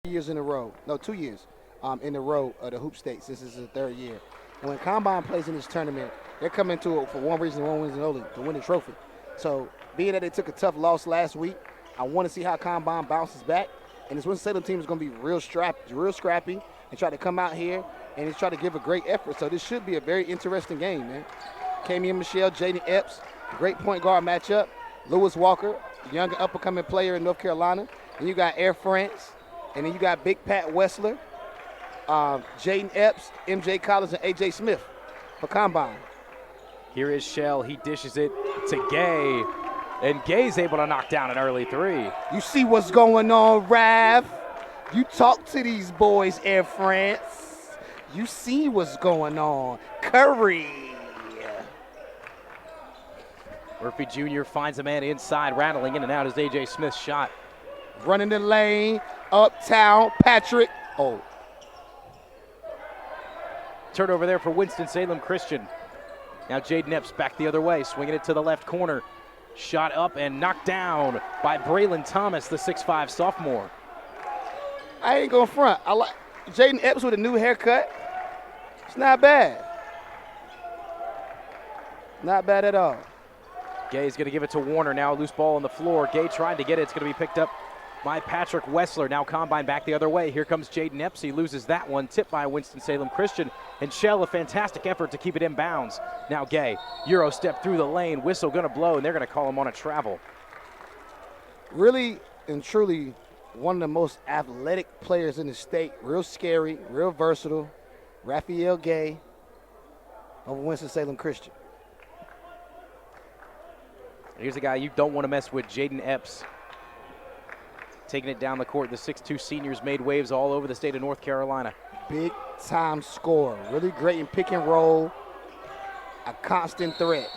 years in a row. No, 2 years in a row of the Hoop States. This is the third year. When Combine plays in this tournament, they're coming to it for one reason, one reason only, to win the trophy. So being that they took a tough loss last week, I want to see how Combine bounces back. And this Winston-Salem team is going to be real scrappy, and try to come out here and try to give a great effort. So this should be a very interesting game, man. Kamian Michelle, Jayden Epps, great point guard matchup. Lewis Walker, young up-and-coming player in North Carolina. And you got Air France, and then you got Big Pat Wessler, Jayden Epps, MJ Collins, and AJ Smith for Combine. Here is Shell. He dishes it to Gay, and Gay's able to knock down an early three. You see what's going on, Rav? You talk to these boys, Air France. You see what's going on. Curry. Murphy Jr. finds a man inside, rattling in and out as AJ Smith's shot. Running the lane, uptown, Patrick. Oh. Turnover there for Winston-Salem Christian. Now Jayden Epps back the other way, swinging it to the left corner. Shot up and knocked down by Braylhan Thomas, the 6'5 sophomore. I ain't going front. I like Jayden Epps with a new haircut. It's not bad. Not bad at all. Gay's going to give it to Warner. Now a loose ball on the floor. Gay tried to get it. It's going to be picked up by Patrick Wessler. Now Combine back the other way. Here comes Jayden Epps. He loses that one. Tipped by Winston-Salem Christian. And Shell, a fantastic effort to keep it in bounds. Now Gay, Euro step through the lane. Whistle going to blow, and they're going to call him on a travel. Really and truly one of the most athletic players in the state. Real scary, real versatile. Raphael Gay of Winston-Salem Christian. Here's a guy you don't want to mess with, Jayden Epps. Taking it down the court. The 6'2 seniors made waves all over the state of North Carolina. Big time scorer. Really great in pick and roll. A constant threat.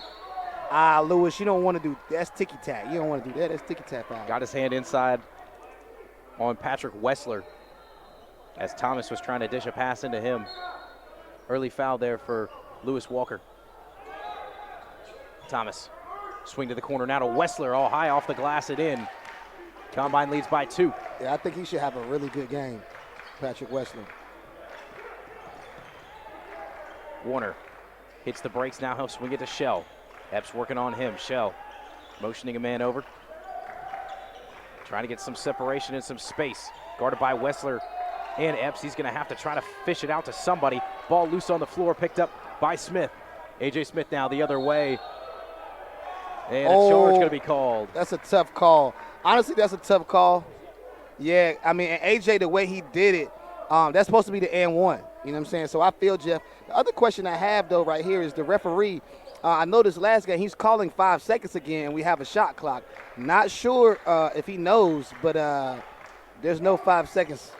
Lewis, you don't want to do that's ticky-tack. You don't want to do that. That's ticky-tack. Got his hand inside on Patrick Wessler as Thomas was trying to dish a pass into him. Early foul there for Lewis Walker. Thomas. Swing to the corner now to Wessler, all high off the glass and in. Combine leads by 2. Yeah, I think he should have a really good game, Patrick Wessler. Warner hits the brakes now. He'll swing it to Shell. Epps working on him. Shell motioning a man over. Trying to get some separation and some space. Guarded by Wessler and Epps. He's going to have to try to fish it out to somebody. Ball loose on the floor, picked up by Smith. AJ Smith now the other way. And a charge going to be called. That's a tough call. Honestly, that's a tough call. Yeah, I mean, and AJ, the way he did it, that's supposed to be the and one. You know what I'm saying? So I feel, Jeff. The other question I have, though, right here is the referee. I noticed last game he's calling 5 seconds again, and we have a shot clock. Not sure if he knows, but there's no 5 seconds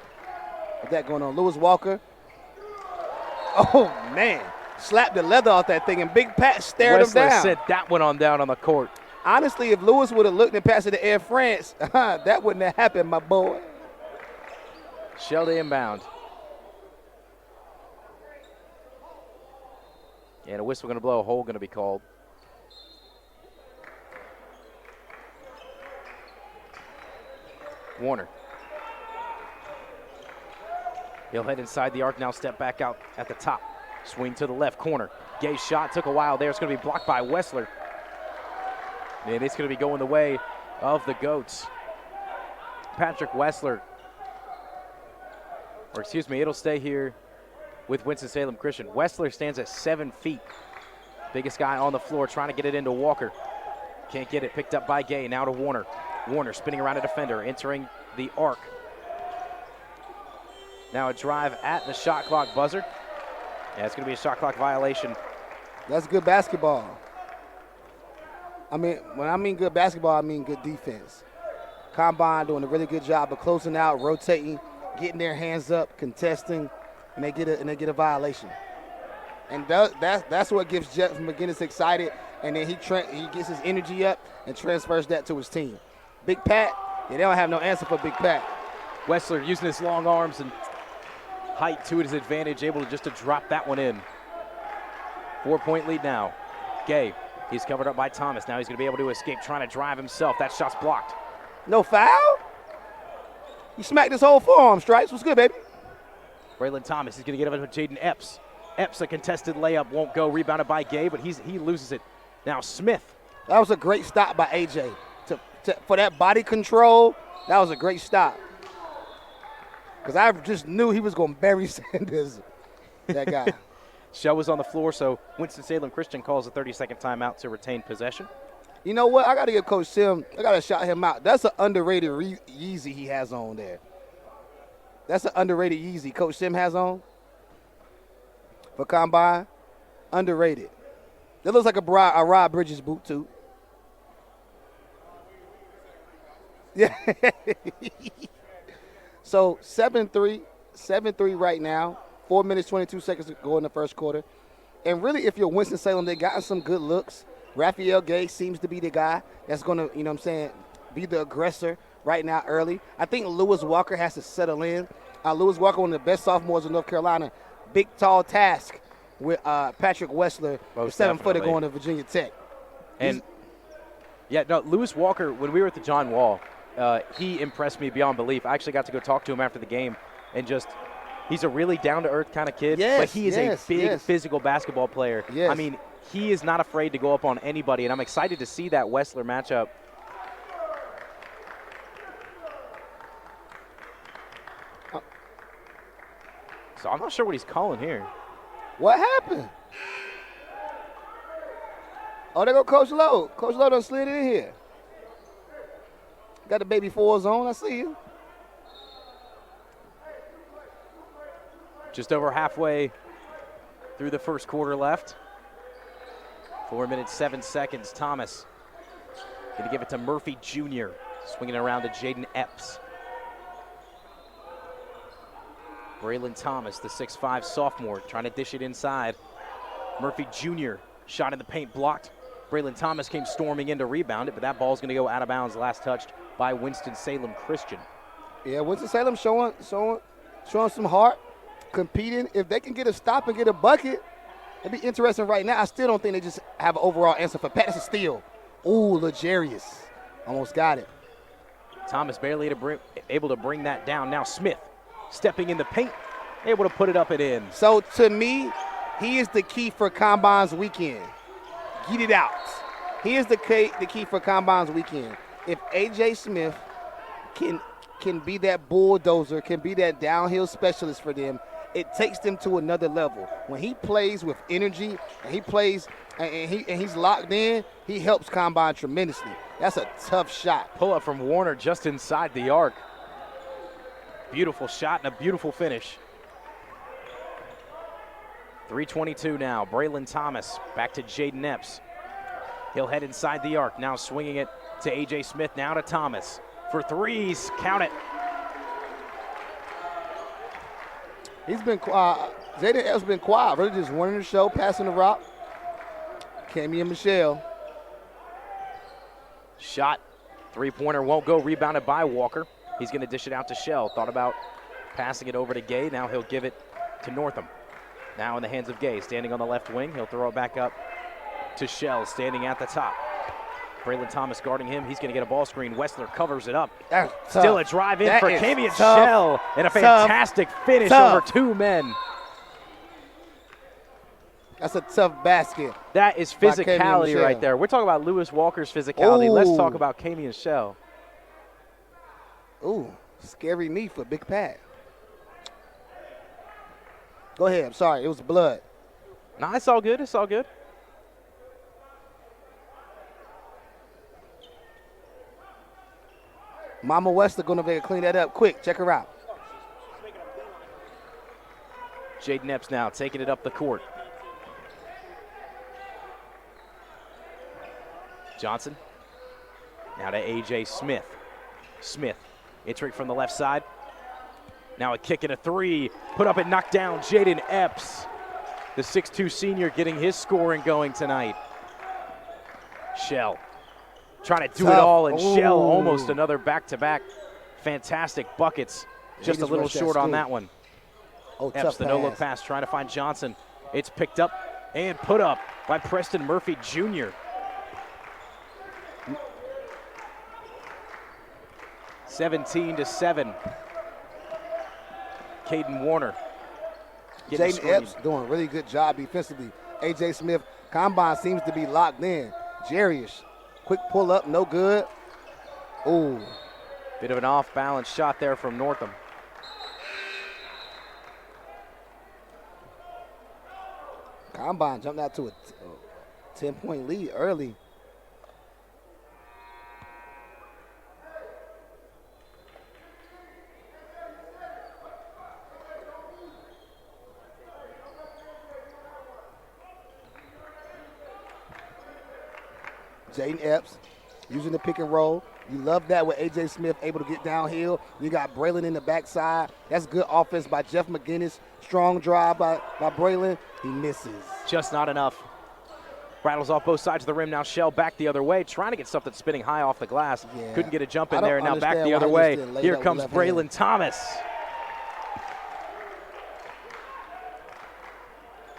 of that going on. Lewis Walker. Oh, man. Slapped the leather off that thing, and Big Pat stared him down. Wessler sent that one on down on the court. Honestly, if Lewis would have looked and passed it to Air France, that wouldn't have happened, my boy. Shell to inbound. And a whistle going to blow, a hole going to be called. Warner. He'll head inside the arc now, step back out at the top. Swing to the left corner. Gay's shot took a while there. It's going to be blocked by Wessler. And it's going to be going the way of the Goats. Patrick Wessler. Or excuse me, it'll stay here with Winston-Salem Christian. Wessler stands at 7 feet. Biggest guy on the floor trying to get it into Walker. Can't get it, picked up by Gay. Now to Warner. Warner spinning around a defender, entering the arc. Now a drive at the shot clock buzzer. Yeah, it's going to be a shot clock violation. That's good basketball. I mean, when I mean good basketball, I mean good defense. Combine doing a really good job of closing out, rotating, getting their hands up, contesting, and they get a violation. And that's what gets Jeff McGinnis excited, and then he gets his energy up and transfers that to his team. Big Pat, yeah, they don't have no answer for Big Pat. Wessler using his long arms and height to his advantage, able to drop that one in. 4-point lead now. Gay, he's covered up by Thomas. Now he's going to be able to escape, trying to drive himself. That shot's blocked. No foul? You smacked his whole forearm, Stripes. What's good, baby? Braylhan Thomas is going to get it up to Jayden Epps. Epps, a contested layup, won't go. Rebounded by Gay, but he loses it. Now Smith. That was a great stop by AJ. For that body control, that was a great stop. Because I just knew he was going to bury Sanders, that guy. Shell was on the floor, so Winston-Salem Christian calls a 30-second timeout to retain possession. You know what? I got to give Coach Sim, I got to shout him out. That's an underrated Yeezy he has on there. That's an underrated Yeezy Coach Sim has on for Combine. Underrated. That looks like a Rod Bridges boot, too. Yeah. So 7-3 right now. 4 minutes, 22 seconds to go in the first quarter. And really, if you're Winston-Salem, they gotten some good looks. Raphael Gay seems to be the guy that's going to, you know what I'm saying, be the aggressor right now early. I think Lewis Walker has to settle in. Lewis Walker, one of the best sophomores in North Carolina. Big, tall task with Patrick Wessler, the 7-footer going to Virginia Tech. And, Lewis Walker, when we were at the John Wall, he impressed me beyond belief. I actually got to go talk to him after the game and just – he's a really down-to-earth kind of kid, but he is a big physical basketball player. Yes. I mean, he is not afraid to go up on anybody, and I'm excited to see that Wessler matchup. So I'm not sure what he's calling here. What happened? Oh, there go Coach Lowe. Coach Lowe done slid in here. Got the baby fours on. I see you. Just over halfway through the first quarter left. 4 minutes, 7 seconds. Thomas going to give it to Murphy Jr. Swinging around to Jayden Epps. Braylhan Thomas, the 6'5 sophomore, trying to dish it inside. Murphy Jr. shot in the paint blocked. Braylhan Thomas came storming in to rebound it, but that ball's going to go out of bounds, last touched by Winston-Salem Christian. Yeah, Winston-Salem showing some heart. Competing. If they can get a stop and get a bucket, it'd be interesting right now. I still don't think they just have an overall answer for Patterson steal. Ooh, Legarius. Almost got it. Thomas barely able to bring that down. Now Smith stepping in the paint, able to put it up and in. So to me, he is the key for Combine's weekend. Get it out. He is the key for Combine's weekend. If A.J. Smith can be that bulldozer, can be that downhill specialist for them, it takes them to another level. When he plays with energy and he plays and he's locked in, he helps Combine tremendously. That's a tough shot. Pull up from Warner just inside the arc. Beautiful shot and a beautiful finish. 3:22 now. Braylhan Thomas back to Jayden Epps. He'll head inside the arc. Now swinging it to A.J. Smith. Now to Thomas for threes. Count it. He's been quiet. Jayden Epps been quiet. Really just running the show, passing the rock. Cammy and Michelle. Shot. Three-pointer won't go. Rebounded by Walker. He's going to dish it out to Shell. Thought about passing it over to Gay. Now he'll give it to Northam. Now in the hands of Gay. Standing on the left wing. He'll throw it back up to Shell, standing at the top. Braylhan Thomas guarding him. He's going to get a ball screen. Wessler covers it up. Still a drive in for Cammy and Shell. And a fantastic finish over two men. That's a tough basket. That is physicality right there. We're talking about Lewis Walker's physicality. Ooh. Let's talk about Cammy and Shell. Ooh, scary knee for Big Pat. Go ahead. I'm sorry. It was blood. Nah, it's all good. It's all good. Mama Wessler going to clean that up quick. Check her out. Jayden Epps now taking it up the court. Johnson. Now to A.J. Smith. Smith entering from the left side. Now a kick and a three. Put up and knocked down Jayden Epps. The 6'2 senior getting his scoring going tonight. Shell trying to do it all, and Shell almost another back-to-back. Fantastic buckets. Just a little short on that one. Epps, the no-look pass, trying to find Johnson. It's picked up and put up by Preston Murphy Jr. 17-7. Caden Warner. getting Jayden Epps doing a really good job defensively. A.J. Smith, Combine seems to be locked in. Jarius, quick pull up, no good. Ooh. Bit of an off-balance shot there from Northam. Combine jumped out to a 10-point lead early. Jayden Epps using the pick and roll. You love that with A.J. Smith able to get downhill. You got Braylhan in the backside. That's good offense by Jeff McGinnis. Strong drive by Braylhan. He misses. Just not enough. Rattles off both sides of the rim. Now Shell back the other way, trying to get something spinning high off the glass. Yeah. Couldn't get a jump in there. Now back the other way. Here comes Braylhan Thomas.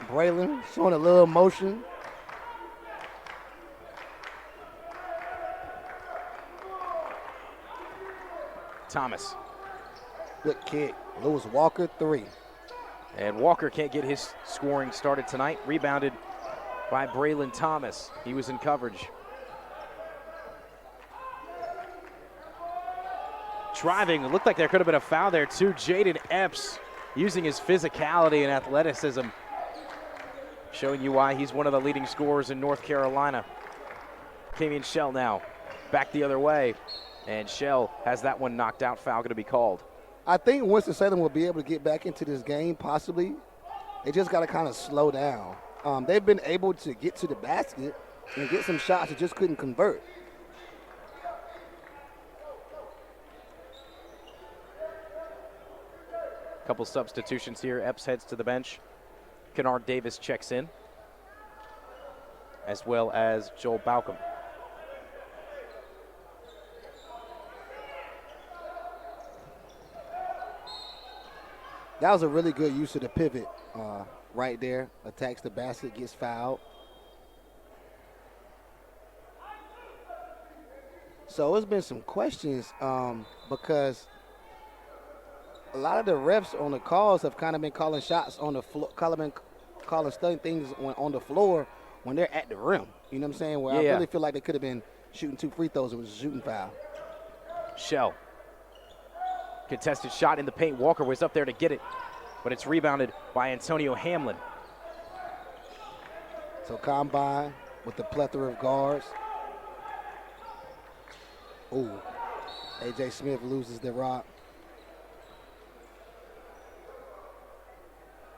Braylhan showing a little motion. Thomas. Good kick. Lewis Walker, 3. And Walker can't get his scoring started tonight. Rebounded by Braylhan Thomas. He was in coverage. Driving. It looked like there could have been a foul there too. Jayden Epps using his physicality and athleticism, showing you why he's one of the leading scorers in North Carolina. Kamian Shell now back the other way. And Shell has that one knocked out. Foul going to be called. I think Winston-Salem will be able to get back into this game, possibly. They just got to kind of slow down. They've been able to get to the basket and get some shots that just couldn't convert. Couple substitutions here. Epps heads to the bench. Kennard Davis checks in, as well as Joel Baucom. That was a really good use of the pivot right there. Attacks the basket, gets fouled. So it's been some questions because a lot of the refs on the calls have kind of been calling shots on the floor, calling stunning things on the floor when they're at the rim. You know what I'm saying? Where I really feel like they could have been shooting 2 free throws. It was a shooting foul. Shell. Contested shot in the paint. Walker was up there to get it, but it's rebounded by Antonio Hamlin. So Combine with the plethora of guards. Ooh. A.J. Smith loses the rock.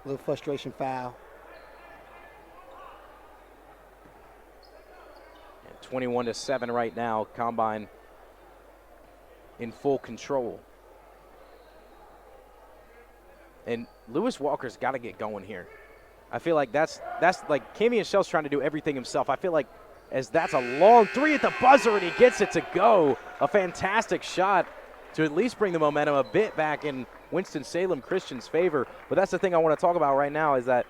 Little frustration foul. And 21-7 right now. Combine in full control. And Lewis Walker's got to get going here. I feel like that's like Kamian Shell's trying to do everything himself. I feel like as that's a long 3 at the buzzer and he gets it to go. A fantastic shot to at least bring the momentum a bit back in Winston-Salem Christian's favor. But that's the thing I want to talk about right now is that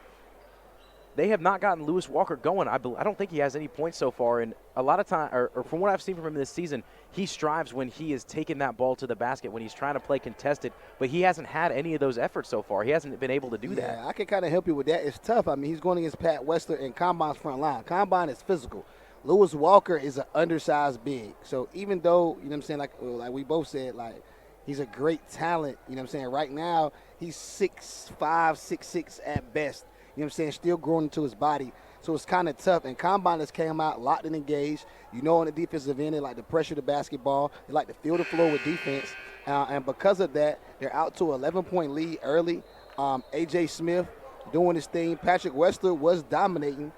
they have not gotten Lewis Walker going. I don't think he has any points so far. And a lot of time, or from what I've seen from him this season, he strives when he is taking that ball to the basket, when he's trying to play contested. But he hasn't had any of those efforts so far. He hasn't been able to do that. Yeah, I can kind of help you with that. It's tough. I mean, he's going against Pat Wessler and Combine's front line. Combine is physical. Lewis Walker is an undersized big. So even though, you know what I'm saying, like we both said, like, he's a great talent, you know what I'm saying, right now he's 6'5", 6'6" at best. You know what I'm saying? Still growing into his body. So it's kind of tough. And Combine has came out locked and engaged. You know, on the defensive end, they like to pressure the basketball. They like to fill the floor with defense. And because of that, they're out to an 11-point lead early. A.J. Smith doing his thing. Patrick Wessler was dominating.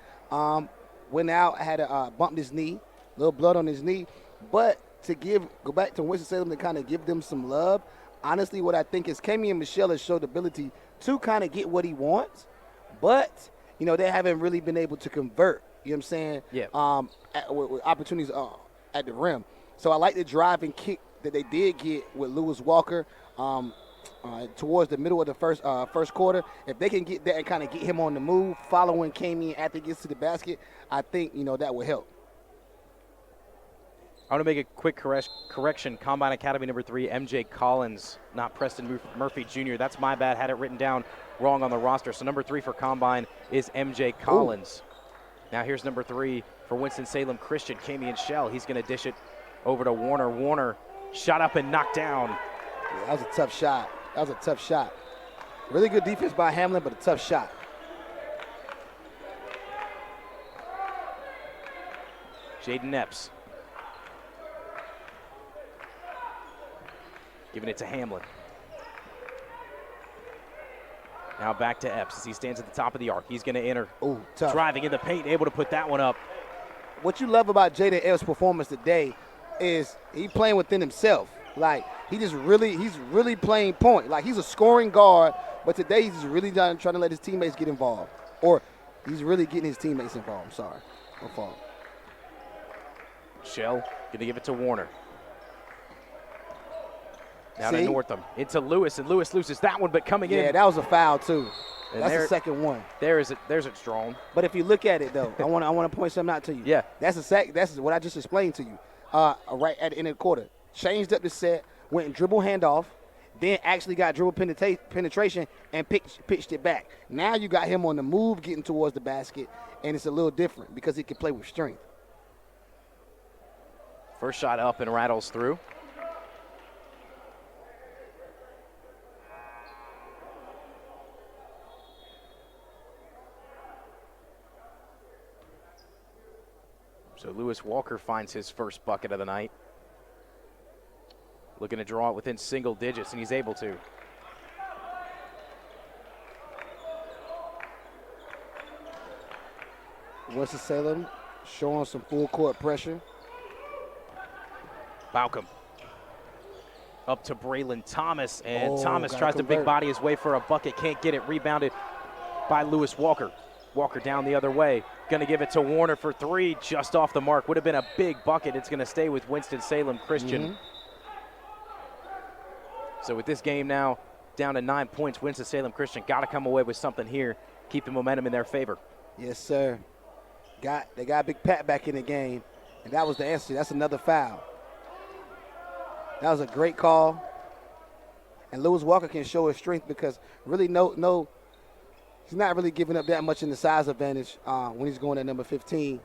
Went out, had a bumped his knee, a little blood on his knee. But to go back to Winston-Salem to kind of give them some love, honestly, what I think is Kamian Michelle has showed the ability to kind of get what he wants. But, you know, they haven't really been able to convert, you know what I'm saying, with opportunities at the rim. So I like the drive and kick that they did get with Lewis Walker towards the middle of the first quarter. If they can get that and kind of get him on the move, following Kamian after he gets to the basket, I think, you know, that will help. I want to make a quick correction. Combine Academy number 3, MJ Collins, not Preston Murphy Jr. That's my bad. Had it written down wrong on the roster. So number 3 for Combine is MJ Collins. Ooh. Now here's number 3 for Winston-Salem Christian, Camion Shell. He's going to dish it over to Warner. Warner shot up and knocked down. Yeah, that was a tough shot. That was a tough shot. Really good defense by Hamlin, but a tough shot. Jayden Epps. Giving it to Hamlin. Now back to Epps as he stands at the top of the arc. He's going to enter. Ooh, tough. Driving in the paint, able to put that one up. What you love about Jayden Epps' performance today is he playing within himself. Like, he's really playing point. Like, he's a scoring guard, but today he's really trying to let his teammates get involved. Or he's really getting his teammates involved. I'm sorry. No fault. Shell going to give it to Warner. Down to Northam, into Lewis, and Lewis loses that one, but coming in. Yeah, that was a foul too. And that's the second one. There's it strong. But if you look at it though, I want to point something out to you. Yeah. That's what I just explained to you. Right at the end of the quarter, changed up the set, went and dribble handoff, then actually got dribble penetration and pitched it back. Now you got him on the move, getting towards the basket, and it's a little different because he can play with strength. First shot up and rattles through. So Lewis Walker finds his first bucket of the night. Looking to draw it within single digits, and he's able to. Winston-Salem showing some full court pressure. Baucom. Up to Braylhan Thomas, and Thomas tries to big body his way for a bucket. Can't get it. Rebounded by Lewis Walker. Walker down the other way. Going to give it to Warner for 3, just off the mark. Would have been a big bucket. It's going to stay with Winston-Salem Christian. Mm-hmm. So with this game now down to 9 points, Winston-Salem Christian got to come away with something here. Keep the momentum in their favor. Yes, sir. They got Big Pat back in the game, and that was the answer. That's another foul. That was a great call. And Lewis Walker can show his strength because really he's not really giving up that much in the size advantage when he's going at number 15,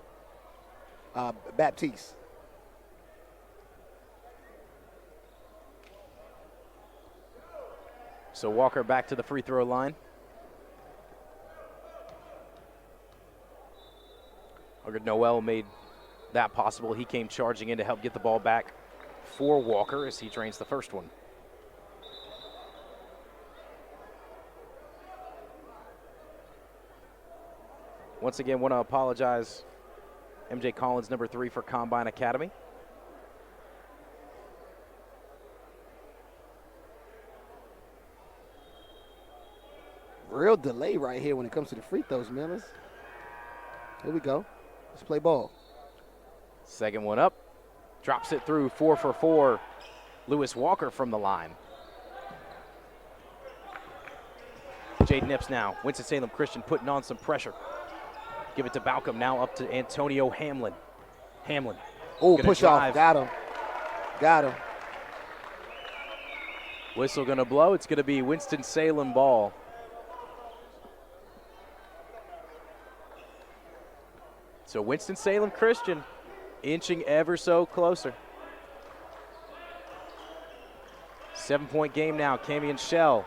Baptiste. So Walker back to the free throw line. Noel made that possible. He came charging in to help get the ball back for Walker as he drains the first one. Once again, want to apologize, MJ Collins, number 3 for Combine Academy. Real delay right here when it comes to the free throws, man. Here we go. Let's play ball. Second one up. Drops it through, 4 for 4. Lewis Walker from the line. Jayden Epps now. Winston-Salem Christian putting on some pressure. Give it to Baucom, now up to Antonio Hamlin. Hamlin. Oh, push off. Got him. Got him. Whistle going to blow. It's going to be Winston-Salem ball. So Winston-Salem Christian inching ever so closer. 7-point game now. Camion Shell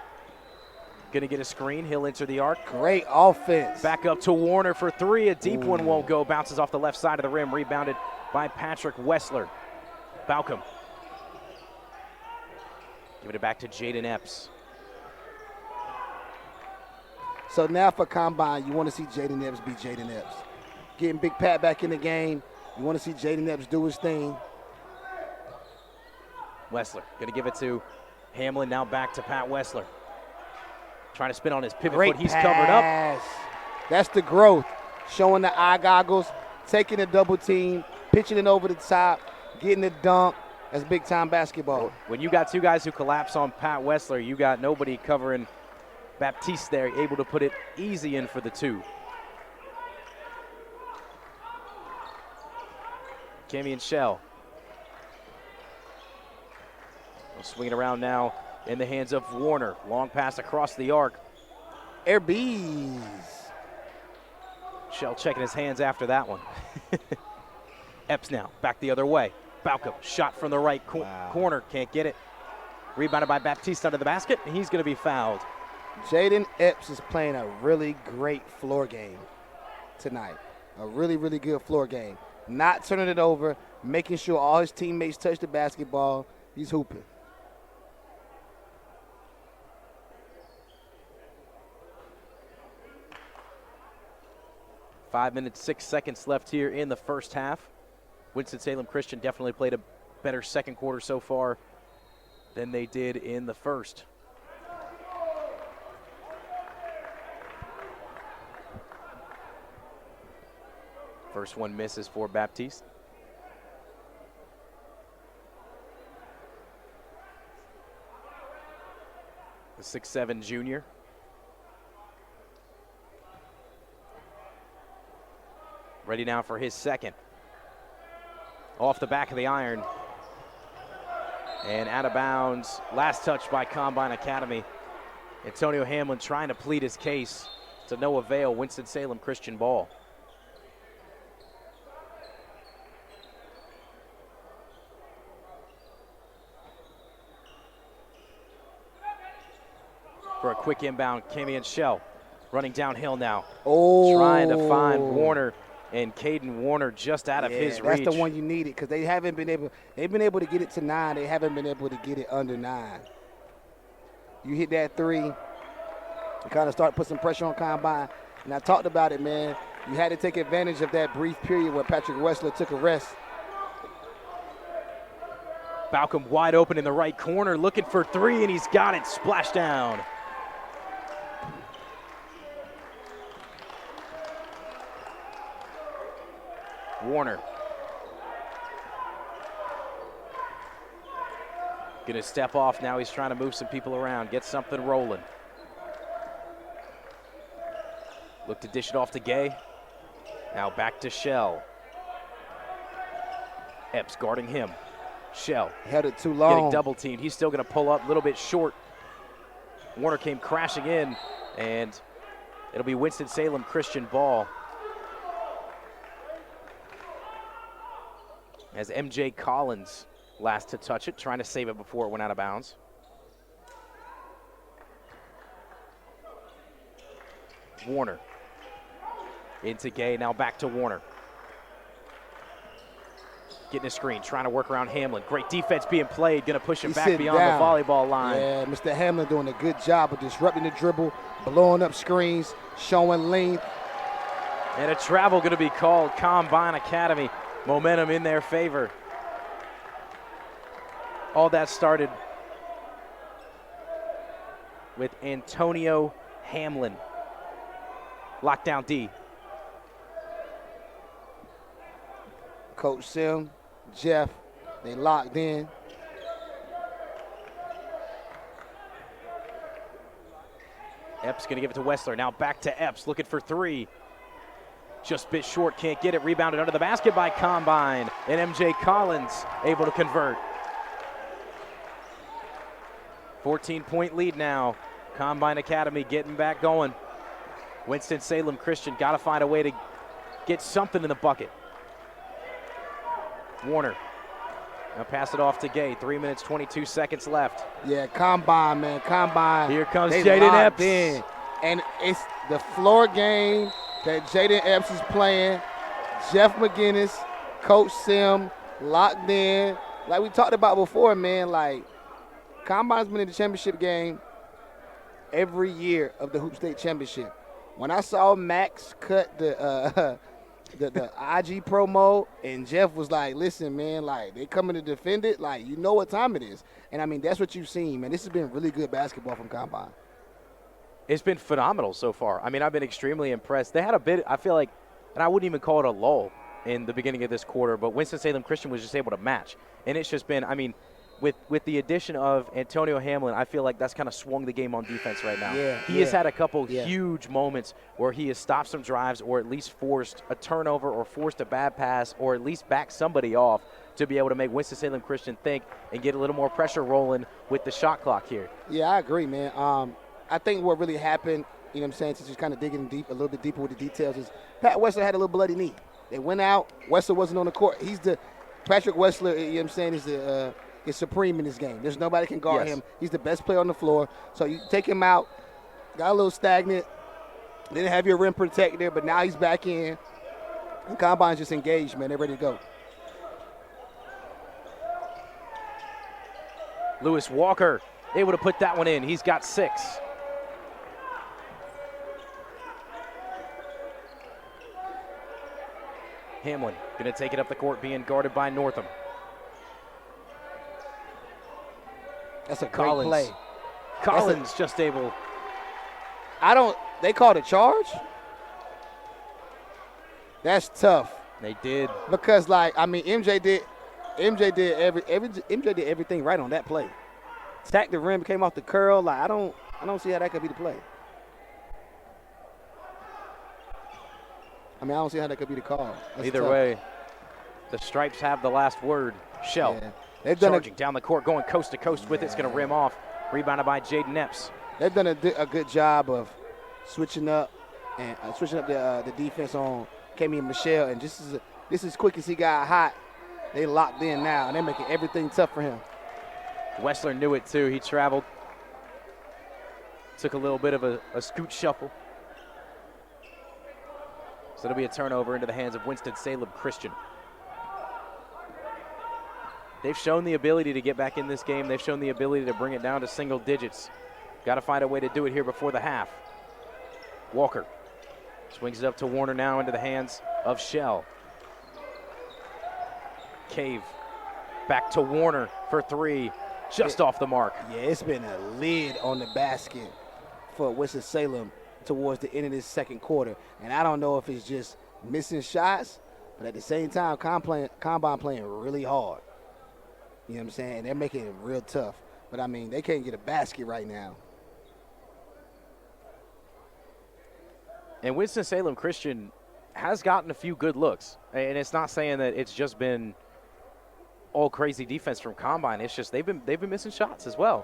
going to get a screen. He'll enter the arc. Great offense. Back up to Warner for 3. A deep one won't go. Bounces off the left side of the rim. Rebounded by Patrick Wessler. Baucom. Giving it back to Jayden Epps. So now for Combine, you want to see Jayden Epps be Jayden Epps. Getting Big Pat back in the game. You want to see Jayden Epps do his thing. Wessler going to give it to Hamlin. Now back to Pat Wessler. Trying to spin on his pivot Great foot. He's pass. covered up. That's the growth. Showing the eye goggles, taking the double team, pitching it over the top, getting the dunk. That's big-time basketball. When you got 2 guys who collapse on Pat Wessler, you got nobody covering Baptiste there, able to put it easy in for the 2. Camion Shell swinging around now in the hands of Warner. Long pass across the arc. Air bees. Shell checking his hands after that one. Epps now back the other way. Baucom shot from the right corner, can't get it. Rebounded by Baptiste under the basket, and he's going to be fouled. Jayden Epps is playing a really great floor game tonight. A really, really good floor game. Not turning it over, making sure all his teammates touch the basketball. He's hooping. Five minutes, 6 seconds left here in the first half. Winston-Salem Christian definitely played a better second quarter so far than they did in the first. First one misses for Baptiste. The 6'7" junior. Ready now for his second. Off the back of the iron. And out of bounds. Last touch by Combine Academy. Antonio Hamlin trying to plead his case. To no avail. Winston-Salem Christian ball. For a quick inbound, Camion Shell running downhill now. Oh. Trying to find Warner, and Caden Warner just out of his reach. That's the one you needed because they've been able to get it to 9. They haven't been able to get it under 9. You hit that 3, you kind of start to put some pressure on Combine. And I talked about it, man. You had to take advantage of that brief period where Patrick Wessler took a rest. Baucom wide open in the right corner, looking for 3, and he's got it. Splash down. Warner. Gonna step off now. He's trying to move some people around, get something rolling. Look to dish it off to Gay. Now back to Shell. Epps guarding him. Shell. Held it too long. Getting double teamed. He's still gonna pull up a little bit short. Warner came crashing in, and it'll be Winston-Salem Christian ball. As MJ Collins last to touch it, trying to save it before it went out of bounds. Warner into Gay, now back to Warner. Getting a screen, trying to work around Hamlin. Great defense being played, gonna push him back beyond the volleyball line. Yeah, Mr. Hamlin doing a good job of disrupting the dribble, blowing up screens, showing length. And a travel gonna be called. Combine Academy. Momentum in their favor. All that started with Antonio Hamlin. Lockdown D. Coach Sim, Jeff, they locked in. Epps gonna give it to Wessler. Now back to Epps, looking for 3. Just a bit short, can't get it. Rebounded under the basket by Combine. And MJ Collins able to convert. 14-point lead now. Combine Academy getting back going. Winston-Salem Christian got to find a way to get something in the bucket. Warner. Now pass it off to Gay. 3 minutes, 22 seconds left. Yeah, Combine, man. Combine. Here comes Jayden Epps. In. And it's the floor game that Jayden Epps is playing. Jeff McGinnis, Coach Sim, locked in. Like we talked about before, man, like Combine's been in the championship game every year of the Hoop State Championship. When I saw Max cut the IG promo and Jeff was like, listen, man, like they coming to defend it, like you know what time it is. And I mean, that's what you've seen, man. This has been really good basketball from Combine. It's been phenomenal so far. I mean, I've been extremely impressed. They had a bit, I feel like, and I wouldn't even call it a lull in the beginning of this quarter, but Winston-Salem Christian was just able to match. And it's just been, I mean, with the addition of Antonio Hamlin, I feel like that's kind of swung the game on defense right now. He has had a couple huge moments where he has stopped some drives or at least forced a turnover or forced a bad pass or at least backed somebody off to be able to make Winston-Salem Christian think and get a little more pressure rolling with the shot clock here. Yeah, I agree, man. I think what really happened, you know what I'm saying, since just kind of digging deep, a little bit deeper with the details, is Pat Wessler had a little bloody knee. They went out. Wessler wasn't on the court. Patrick Wessler, you know what I'm saying, is supreme in this game. There's nobody can guard him. He's the best player on the floor. So you take him out, got a little stagnant, didn't have your rim protector, but now he's back in. The Combine's just engaged, man. They're ready to go. Lewis Walker able to put that one in. He's got 6. Hamlin going to take it up the court, being guarded by Northam. That's a great play. Collins just able. They called a charge? That's tough. They did. Because, MJ did everything right on that play. Tacked the rim, came off the curl. I don't see how that could be the play. I don't see how that could be the call. That's Either tough. way, the Stripes have the last word. Shell They've charging down the court, going coast to coast with it. It's going to rim off. Rebounded by Jayden Epps. They've done a good job of switching up the defense on Kami and Michelle. And just as quick as he got hot, they locked in now, and they're making everything tough for him. Wessler knew it too. He traveled. Took a little bit of a scoot shuffle. So it'll be a turnover into the hands of Winston-Salem Christian. They've shown the ability to get back in this game. They've shown the ability to bring it down to single digits. Got to find a way to do it here before the half. Walker swings it up to Warner now into the hands of Shell. Cave back to Warner for 3, just off the mark. Yeah, it's been a lid on the basket for Winston-Salem towards the end of this second quarter. And I don't know if it's just missing shots, but at the same time, Combine playing really hard. You know what I'm saying? They're making it real tough. But, they can't get a basket right now. And Winston-Salem Christian has gotten a few good looks. And it's not saying that it's just been all crazy defense from Combine. It's just they've been missing shots as well.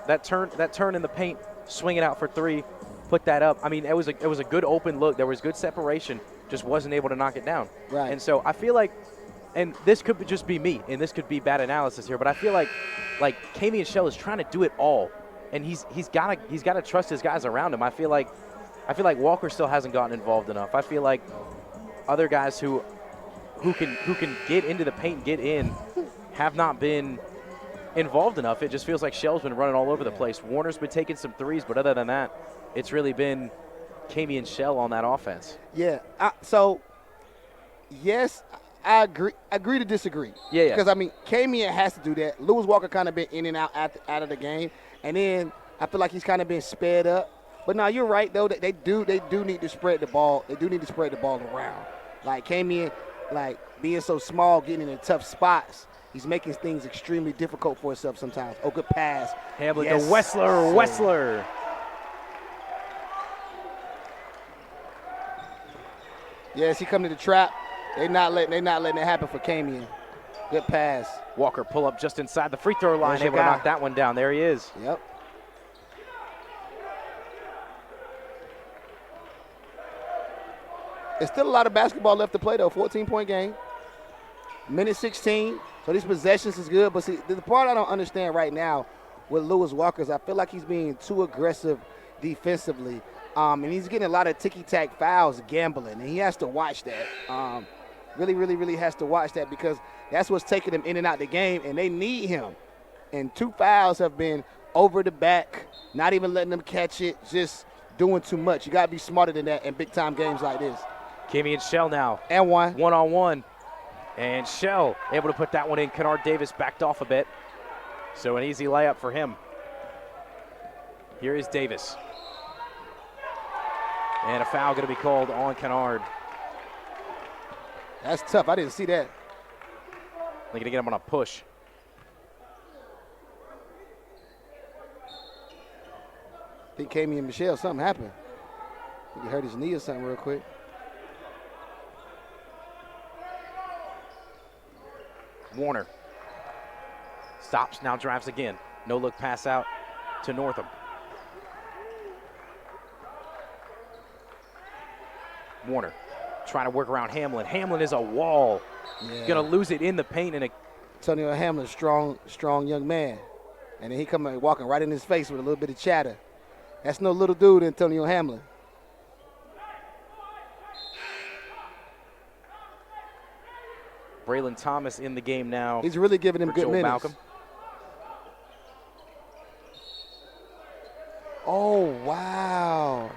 That turn in the paint, swing it out for 3, put that up. It was a good open look. There was good separation, just wasn't able to knock it down. Right. And so I feel like, and this could just be me, and this could be bad analysis here, but I feel like Kami and Shell is trying to do it all, and he's got to trust his guys around him. I feel like Walker still hasn't gotten involved enough. I feel like other guys who can get into the paint and get in have not been involved enough. It just feels like Shell's been running all over the place. Warner's been taking some threes, but other than that, it's really been Kami and Shell on that offense. Yeah. Yes, I agree to disagree. Yeah. Because, Kami has to do that. Lewis Walker kind of been in and out of the game. And then I feel like he's kind of been sped up. But no, you're right, though. They do need to spread the ball. They do need to spread the ball around. Kami, being so small, getting in tough spots, he's making things extremely difficult for himself sometimes. Oh, good pass. Hamlin to Wessler. Wessler. Yes, he come to the trap. They're not letting it happen for Kami. Good pass. Walker pull up just inside the free throw line, There's able to knock that one down. There he is. Yep. There's still a lot of basketball left to play, though. 14-point game. Minute 16. So these possessions is good. But see, the part I don't understand right now with Lewis Walker is I feel like he's being too aggressive defensively. And he's getting a lot of ticky-tack fouls gambling. And he has to watch that. Really has to watch that because that's what's taking him in and out the game. And they need him. And 2 fouls have been over the back, not even letting them catch it, just doing too much. You got to be smarter than that in big-time games like this. Kami and Shell now. And one. 1-on-1. And Shell able to put that one in. Kennard Davis backed off a bit. So an easy layup for him. Here is Davis. And a foul going to be called on Kennard. That's tough. I didn't see that. They're going to get him on a push. I think Kami and Michelle, something happened. I think he hurt his knee or something real quick. Warner stops, now drives again. No look pass out to Northam. Warner trying to work around Hamlin. Hamlin is a wall. Yeah. Gonna lose it in the paint. And Antonio Hamlin, strong young man. And then he come walking right in his face with a little bit of chatter. That's no little dude, Antonio Hamlin. Braylhan Thomas in the game now. He's really giving him good Joel minutes. Baucom. Oh, wow.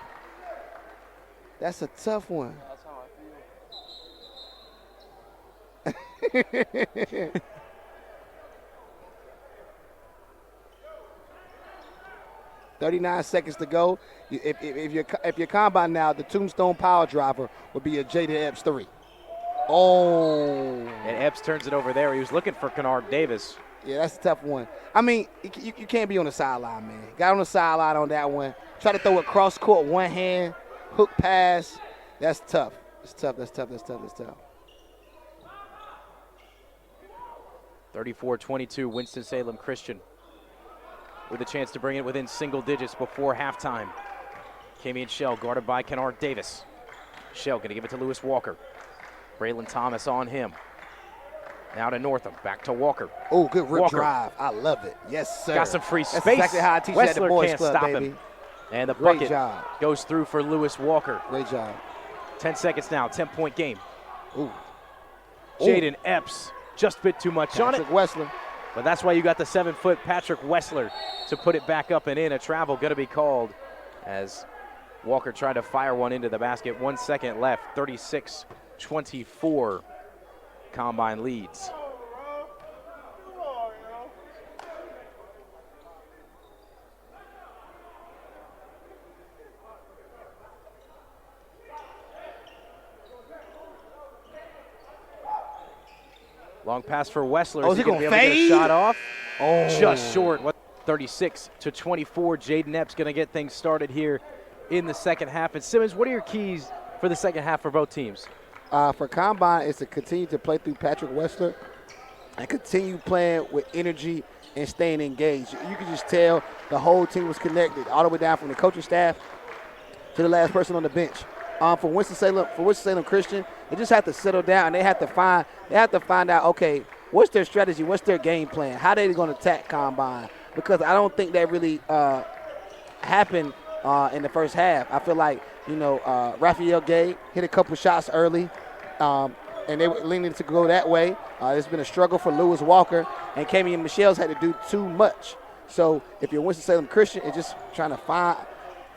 That's a tough one. That's how I feel. 39 seconds to go. If you're combine now, the tombstone power driver would be a Jayden Epps 3. Oh. And Epps turns it over there. He was looking for Kennard Davis. Yeah, that's a tough one. I mean, you can't be on the sideline, man. Got on the sideline on that one. Try to throw it cross court, one hand, hook pass. That's tough. It's tough. That's tough. 34-22, Winston-Salem Christian with a chance to bring it within single digits before halftime. Kamian Shell guarded by Kennard Davis. Shell going to give it to Lewis Walker. Braylhan Thomas on him. Now to Northam, back to Walker. Oh, good rip Walker. drive. I love it. Yes, sir. Got some free space. That's exactly how I teach at the Wessler boys can't club, stop baby. him. And the Great bucket job. goes through for Lewis Walker. Great job. 10 seconds now, 10-point game. Ooh. Jayden Epps, just a bit too much on it. Patrick Wessler. But that's why you got the 7-foot Patrick Wessler to put it back up and in. A travel going to be called as Walker tried to fire one into the basket. 1 second left, 36-24. Combine leads. Long pass for Wessler. Oh, is he going to gonna be able to get a fade? shot off? Oh. Just short. 36-24. Jayden Epps going to get things started here in the second half. And Simmons, what are your keys for the second half for both teams? For Combine, is to continue to play through Patrick Wessler and continue playing with energy and staying engaged. You can just tell the whole team was connected, all the way down from the coaching staff to the last person on the bench. For Winston-Salem Christian, they just have to settle down and they have to find out, okay, what's their strategy, what's their game plan, how they going to attack Combine, because I don't think that really happened in the first half. I feel like, Raphael Gay hit a couple shots early, and they were leaning to go that way. It's been a struggle for Lewis Walker, and Kamian Michelle's had to do too much. So if you're Winston-Salem Christian, it's just trying to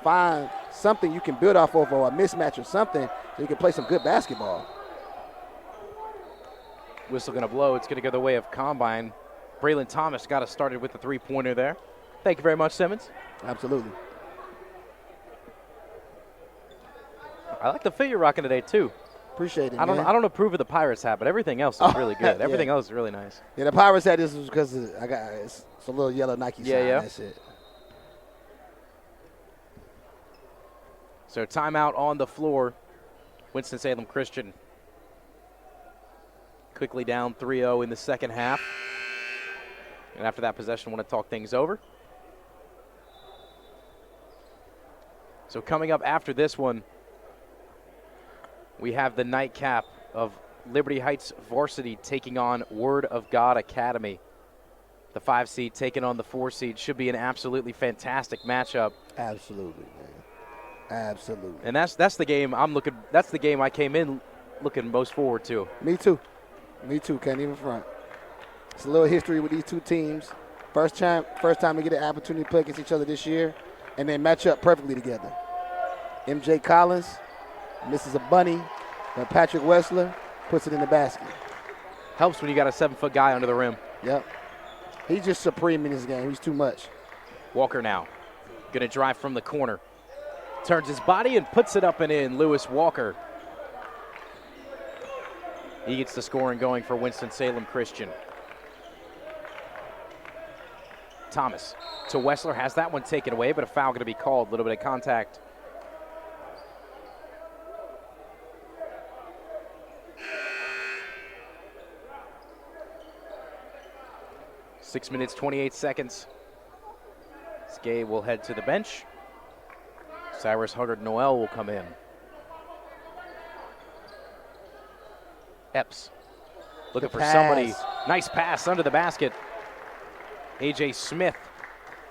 find something you can build off of, or a mismatch or something, so you can play some good basketball. Whistle going to blow. It's going to go the way of Combine. Braylhan Thomas got us started with the three-pointer there. Thank you very much, Simmons. Absolutely. I like the fit you're rocking today, too. Appreciate it, I don't approve of the Pirates hat, but everything else is really good. Everything else is really nice. Yeah, the Pirates hat is because it's a little yellow Nike sign. Yeah. That's it. So timeout on the floor. Winston-Salem Christian quickly down 3-0 in the second half. And after that possession, want to talk things over. So coming up after this one, we have the nightcap of Liberty Heights varsity taking on Word of God Academy. The 5 seed taking on the 4 seed. Should be an absolutely fantastic matchup. Absolutely, man. Absolutely. And that's the game that's the game I came in looking most forward to. Me too. Can't even front. It's a little history with these two teams. First time we get an opportunity to play against each other this year, and they match up perfectly together. MJ Collins misses a bunny, but Patrick Wessler puts it in the basket. Helps when you got a 7-foot guy under the rim. Yep. He's just supreme in this game. He's too much. Walker now going to drive from the corner. Turns his body and puts it up and in. Lewis Walker. He gets the scoring going for Winston-Salem Christian. Thomas to Wessler, has that one taken away, but a foul going to be called. A little bit of contact. 6 minutes, 28 seconds. Skay will head to the bench. Cyrus Huggard Noel will come in. Epps looking for somebody. Nice pass under the basket. A.J. Smith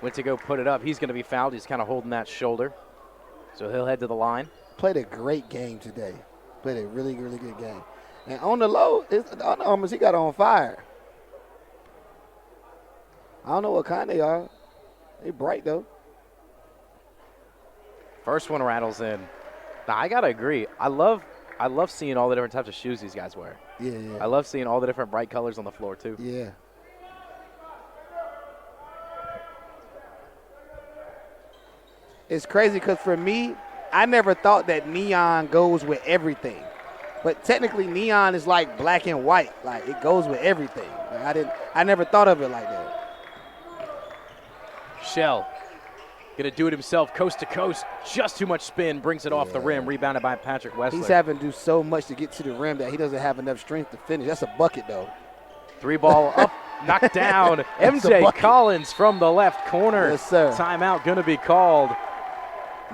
went to go put it up. He's going to be fouled. He's kind of holding that shoulder. So he'll head to the line. Played a great game today. Played a really, really good game. And on the low, the Under Armours he got on fire. I don't know what kind they are. They bright, though. First one rattles in. Now, I got to agree. I love seeing all the different types of shoes these guys wear. Yeah. I love seeing all the different bright colors on the floor, too. Yeah. It's crazy because for me, I never thought that neon goes with everything. But technically, neon is like black and white. Like, it goes with everything. Like, I never thought of it like that. Shell gonna do it himself, coast to coast. Just too much spin, brings it off the rim. Rebounded by Patrick Wessler. He's having to do so much to get to the rim that he doesn't have enough strength to finish. That's a bucket, though. 3-ball up, knocked down. MJ Collins from the left corner. Yes, sir. Timeout gonna be called.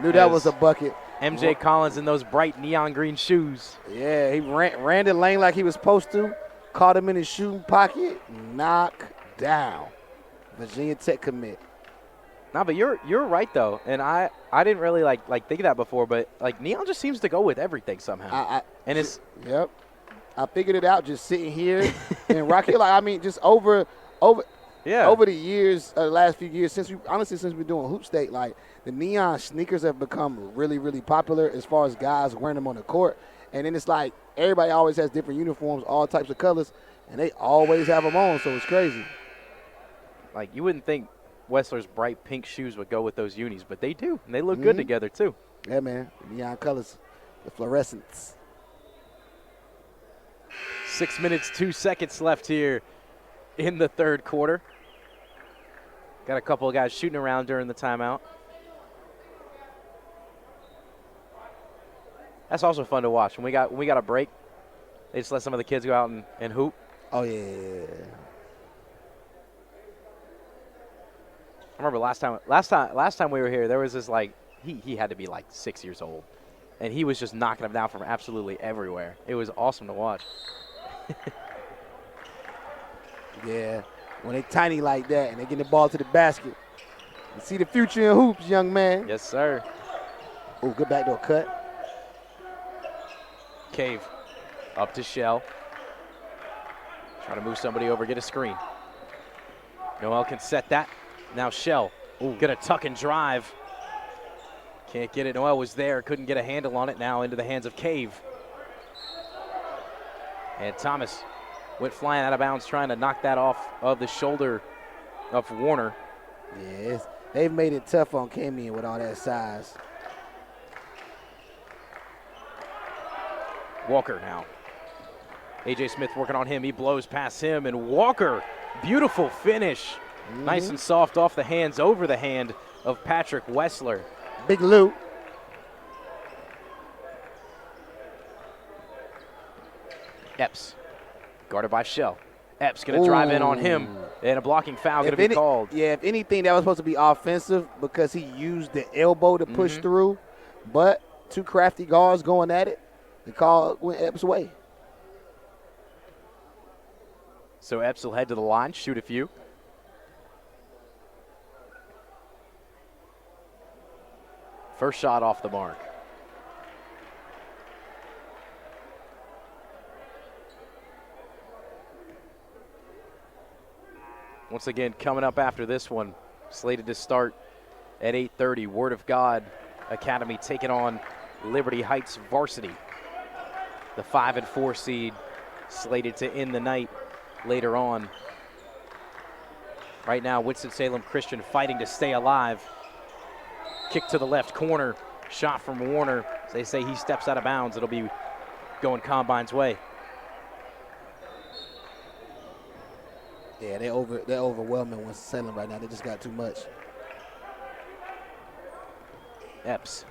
Knew that was a bucket. MJ Collins in those bright neon green shoes. Yeah, he ran the lane like he was supposed to. Caught him in his shooting pocket. Knock down. Virginia Tech commit. No, but you're right though, and I didn't really like think of that before, but like neon just seems to go with everything somehow. Yep. I figured it out just sitting here and rocking. Like, I mean, just over the years, the last few years, since we've been doing Hoop State, like the neon sneakers have become really, really popular as far as guys wearing them on the court. And then it's like everybody always has different uniforms, all types of colors, and they always have them on, so it's crazy. Like, you wouldn't think Wessler's bright pink shoes would go with those unis, but they do, and they look good together too. Yeah, man, the neon colors, the fluorescence. 6 minutes, 2 seconds left here in the third quarter. Got a couple of guys shooting around during the timeout. That's also fun to watch. When we got a break, they just let some of the kids go out and hoop. Oh, yeah. I remember last time we were here, there was this, like, he had to be like 6 years old, and he was just knocking them down from absolutely everywhere. It was awesome to watch. Yeah, when they tiny like that and they get the ball to the basket, you see the future in hoops, young man. Yes, sir. Oh, good backdoor cut. Cave up to Shell. Trying to move somebody over, get a screen. Noel can set that. Now Shell gonna tuck and drive. Can't get it. Noel was there, couldn't get a handle on it. Now into the hands of Cave. And Thomas went flying out of bounds, trying to knock that off of the shoulder of Warner. Yes, they've made it tough on Camion with all that size. Walker now. A.J. Smith working on him. He blows past him, and Walker, beautiful finish. Nice and soft off the hands, over the hand of Patrick Wessler. Big Lou. Epps, guarded by Shell. Epps going to drive in on him, and a blocking foul going to be called. Yeah, if anything, that was supposed to be offensive because he used the elbow to push through, but two crafty guards going at it. The call went Epps' way. So Epps will head to the line, shoot a few. First shot off the mark. Once again, coming up after this one, slated to start at 8:30. Word of God Academy taking on Liberty Heights Varsity. The 5 and 4 seed slated to end the night later on. Right now, Winston-Salem Christian fighting to stay alive. Kick to the left corner, shot from Warner. As they say he steps out of bounds, it'll be going Combine's way. Yeah, they're overwhelming Winston-Salem right now. They just got too much. Epps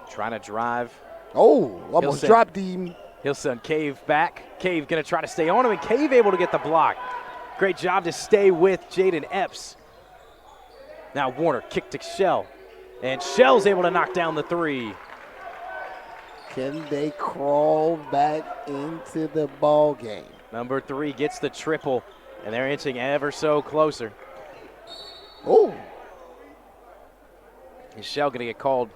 trying to drive. Oh, almost dropped him. He'll send Cave back. Cave going to try to stay on him, and Cave able to get the block. Great job to stay with Jayden Epps. Now Warner, kick to Shell. And Shell's able to knock down the three. Can they crawl back into the ball game? Number 3 gets the triple, and they're inching ever so closer. Oh. Is Shell going to get called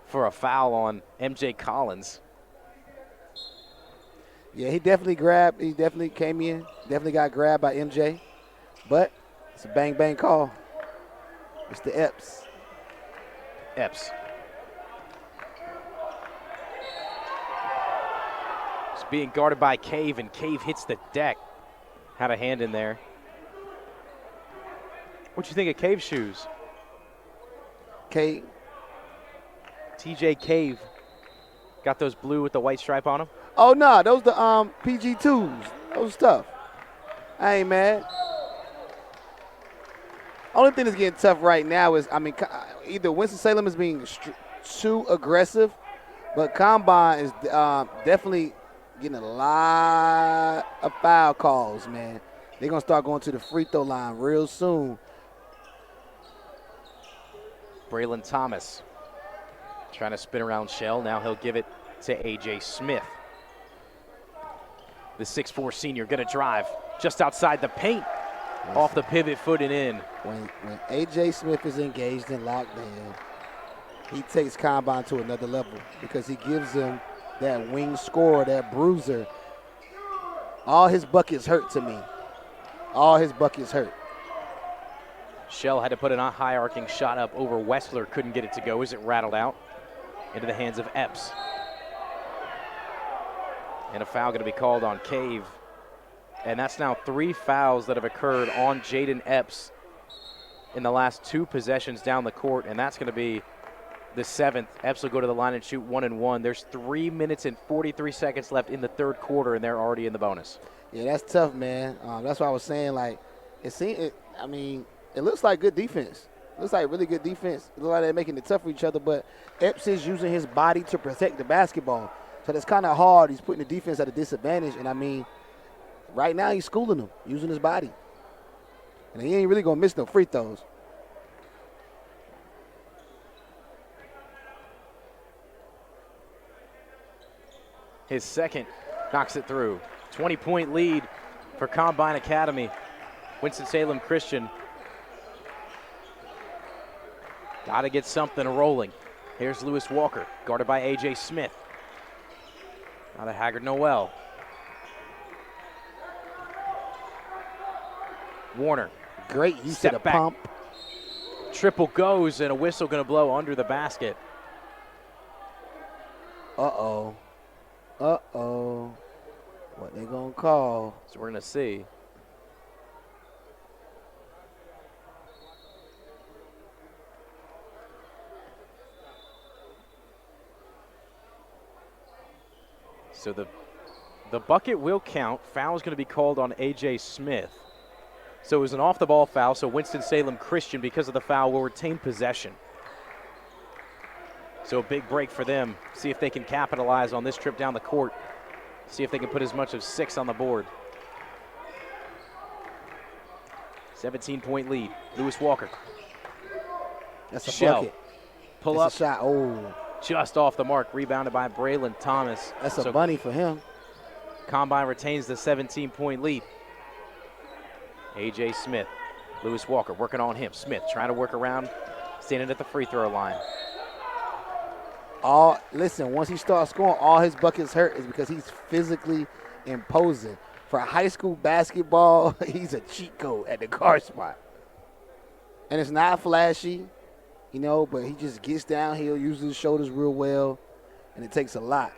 for a foul on MJ Collins? Yeah, he definitely came in, definitely got grabbed by MJ, but it's a bang-bang call. It's the Epps. Epps. It's being guarded by Cave, and Cave hits the deck. Had a hand in there. What'd you think of Cave's shoes? Cave. TJ Cave. Got those blue with the white stripe on them? Oh, no, those the PG2s. Those tough. I ain't mad. Only thing that's getting tough right now is, either Winston-Salem is being too aggressive, but Combine is definitely getting a lot of foul calls, man. They're going to start going to the free throw line real soon. Braylhan Thomas trying to spin around Shell. Now he'll give it to A.J. Smith. The 6'4 senior going to drive just outside the paint. Off the pivot foot and in. When A.J. Smith is engaged and locked in, he takes Combine to another level because he gives him that wing scorer, that bruiser. All his buckets hurt to me. All his buckets hurt. Shell had to put a high arcing shot up over Wessler. Couldn't get it to go as it rattled out into the hands of Epps. And a foul going to be called on Cave. And that's now 3 fouls that have occurred on Jayden Epps in the last 2 possessions down the court, and that's going to be the 7th. Epps will go to the line and shoot 1 and 1. There's 3 minutes and 43 seconds left in the 3rd quarter, and they're already in the bonus. Yeah, that's tough, man. That's why I was saying, like, it looks like good defense. It looks like really good defense. It looks like they're making it tough for each other, but Epps is using his body to protect the basketball. So that's kind of hard. He's putting the defense at a disadvantage, and right now he's schooling them, using his body. And he ain't really going to miss no free throws. His second knocks it through. 20-point lead for Combine Academy. Winston-Salem Christian. Got to get something rolling. Here's Lewis Walker, guarded by A.J. Smith. Now to Haggard Noel. Warner. Great use Step of the back. pump. Triple goes, and a whistle going to blow under the basket. Uh-oh. Uh-oh. What they going to call? So we're going to see. So the bucket will count. Foul is going to be called on A.J. Smith. So it was an off-the-ball foul, so Winston-Salem Christian, because of the foul, will retain possession. So a big break for them. See if they can capitalize on this trip down the court. See if they can put as much as 6 on the board. 17-point lead. Lewis Walker. That's a Shell. bucket. Pull That's up. a shot. Oh, Just off the mark. Rebounded by Braylhan Thomas. that's a bunny for him. Combine retains the 17-point lead. A.J. Smith. Lewis Walker working on him. Smith trying to work around, standing at the free throw line. Listen, once he starts scoring, all his buckets hurt is because he's physically imposing. For high school basketball, he's a cheat code at the guard spot. And it's not flashy, but he just gets downhill, uses his shoulders real well, and it takes a lot.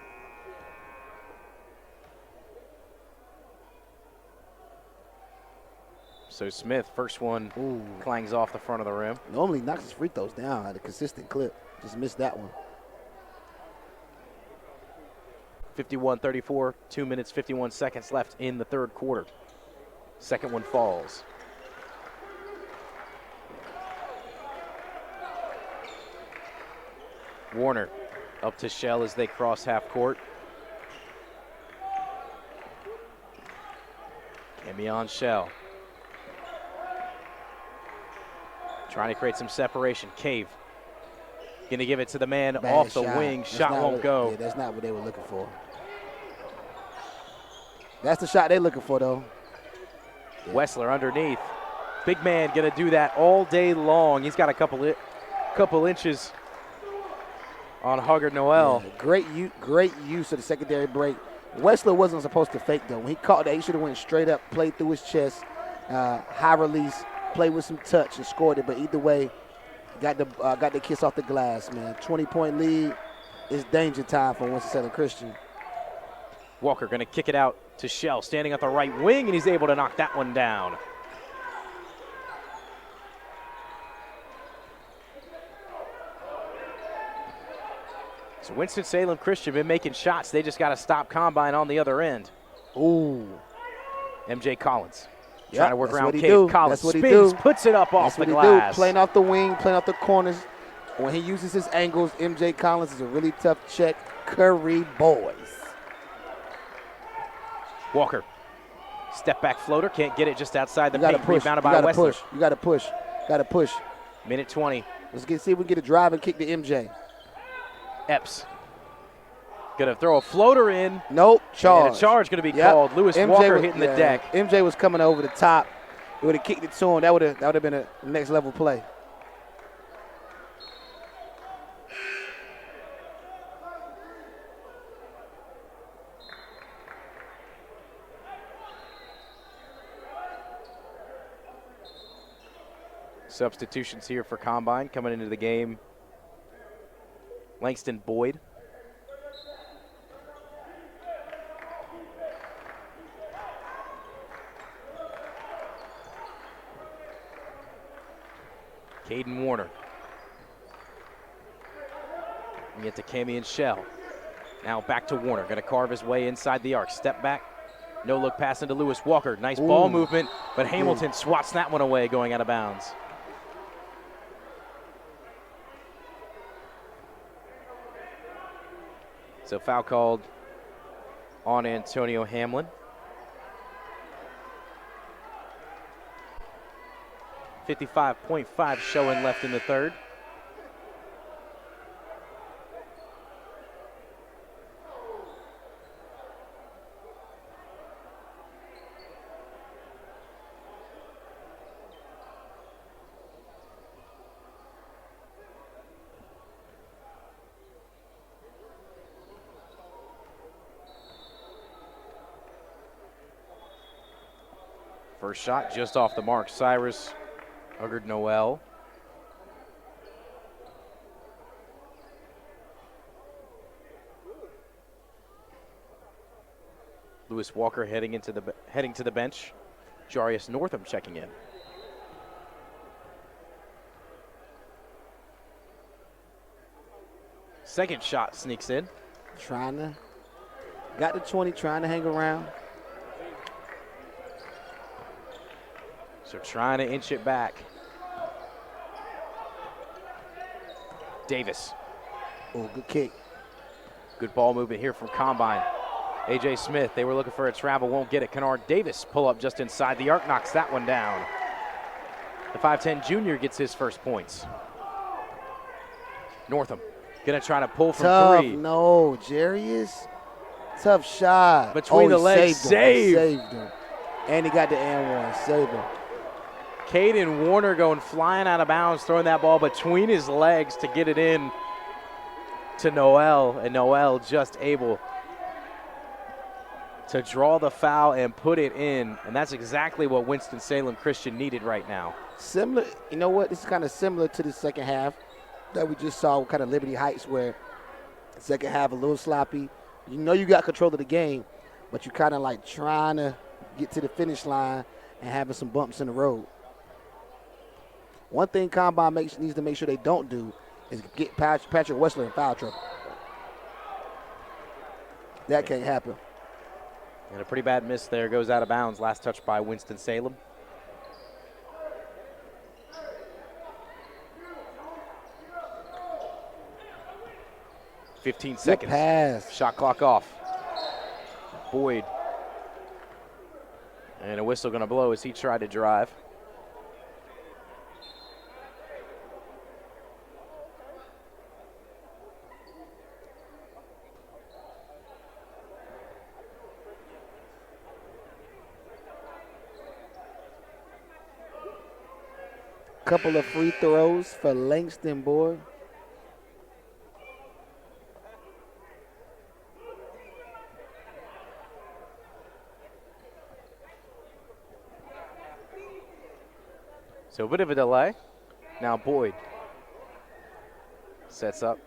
So Smith, first one, clangs off the front of the rim. Normally knocks his free throws down at a consistent clip. Just missed that one. 51-34, 2 minutes, 51 seconds left in the 3rd quarter. Second one falls. Warner up to Shell as they cross half court. Kemion Shell. Trying to create some separation. Cave. Going to give it to the man Bad off the shot. wing. That's Shot not won't what- go. Yeah, that's not what they were looking for. That's the shot they're looking for, though. Wessler underneath. Big man going to do that all day long. He's got a couple inches on Huggard Noel. Yeah, great use of the secondary break. Wessler wasn't supposed to fake, though. When he caught that, he should have went straight up, played through his chest, high release, played with some touch and scored it. But either way, got the kiss off the glass, man. 20-point lead is danger time for Winston-Salem Christian. Walker going to kick it out to Shell, standing at the right wing, and he's able to knock that one down. So Winston-Salem Christian been making shots. They just got to stop Combine on the other end. Ooh. MJ Collins Yep, trying to work that's around what he Cave. do. Collins That's what he spins, do. puts it up off That's the what he glass. do. Playing off the wing, playing off the corners. When he uses his angles, MJ Collins is a really tough check. Curry boys. Walker, step back floater, can't get it just outside the You got to paint. push. Rebounded You by got to Wessler. push. You got to push. Got to push. Minute 20. Let's see if we can get a drive and kick to MJ. Epps gonna throw a floater in. Nope. Charge. And a charge gonna be Yep. called. Lewis MJ Walker was- hitting the yeah, deck. MJ was coming over the top. He would have kicked it to him. That would have been a next level play. Substitutions here for Combine coming into the game. Langston Boyd. Caden Warner. We get to Cammy and Shell. Now back to Warner. Going to carve his way inside the arc. Step back. No look pass into Lewis Walker. Nice ball Ooh. movement, but Hamilton swats that one away going out of bounds. So foul called on Antonio Hamlin. .5 showing left in the third. First shot just off the mark. Cyrus Huggard Noel. Lewis Walker heading to the bench. Jarius Northam checking in. Second shot sneaks in. Got the 20, trying to hang around. So trying to inch it back. Davis. Oh, good kick. Good ball movement here from Combine. A.J. Smith, they were looking for a travel, won't get it. Kennard Davis pull up just inside the arc, knocks that one down. The 5'10 junior gets his first points. Northam gonna try to pull from Tough. three. No, Jarius. Tough shot. Between the legs, Saved him. And he got the and one. Saved him. Caden Warner going flying out of bounds, throwing that ball between his legs to get it in to Noel, and Noel just able to draw the foul and put it in, and that's exactly what Winston-Salem Christian needed right now. Similar, you know what? This is kind of similar to the second half that we just saw with kind of Liberty Heights, where the second half a little sloppy. You know you got control of the game, but you kind of like trying to get to the finish line and having some bumps in the road. One thing Combine needs to make sure they don't do is get Patrick Wessler in foul trouble. That can't happen. And a pretty bad miss there, goes out of bounds. Last touch by Winston-Salem. .15 seconds. Pass. Shot clock off. Boyd. And a whistle going to blow as he tried to drive. couple of free throws for Langston, boy. So a bit of a delay. Now Boyd sets up.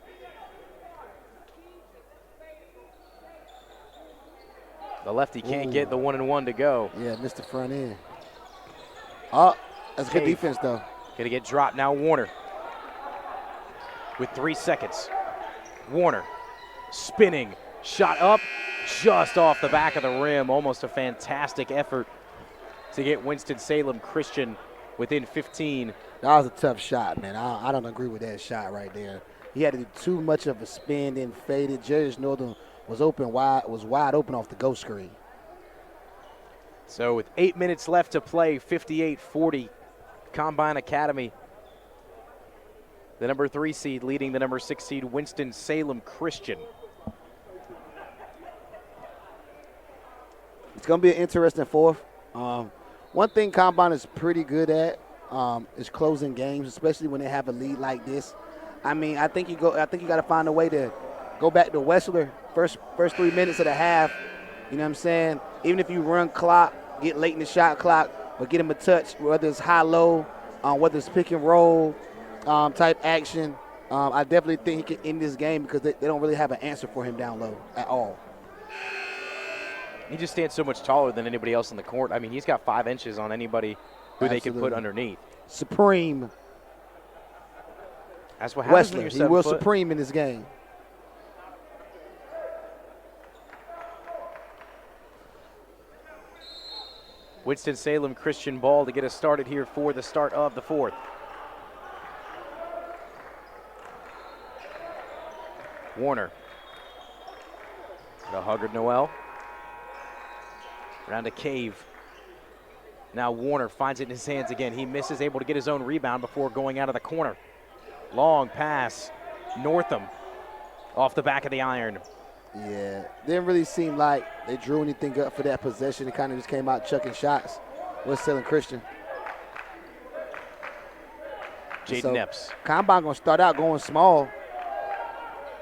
The lefty can't get the 1-and-1 to go. Yeah, missed the front end. Oh, that's good defense, though. Gonna get dropped now, Warner. With 3 seconds. Warner spinning, shot up, just off the back of the rim. Almost a fantastic effort to get Winston-Salem Christian within 15. That was a tough shot, man. I don't agree with that shot right there. He had to do too much of a spin and faded. Jarius Northern was wide open off the ghost screen. So with 8 minutes left to play, 58-40, Combine Academy. The number 3 seed leading the number 6 seed Winston-Salem Christian. It's going to be an interesting fourth. One thing Combine is pretty good at is closing games, especially when they have a lead like this. I mean, I think you got to find a way to go back to Wessler first 3 minutes of the half. You know what I'm saying? Even if you run clock, get late in the shot clock, but get him a touch, whether it's high-low, whether it's pick and roll type action. I definitely think he can end this game because they don't really have an answer for him down low at all. He just stands so much taller than anybody else on the court. I mean, he's got 5 inches on anybody who they can put underneath. Supreme. That's what happens when Wessler, you're he 7 will foot. supreme in this game. Winston-Salem Christian ball to get us started here for the start of the fourth. Warner. The Huggard Noel. Around a Cave. Now Warner finds it in his hands again. He misses, able to get his own rebound before going out of the corner. Long pass. Northam off the back of the iron. Yeah, didn't really seem like they drew anything up for that possession. It kind of just came out chucking shots. Winston-Salem Christian. Jayden Epps. Combine going to start out going small.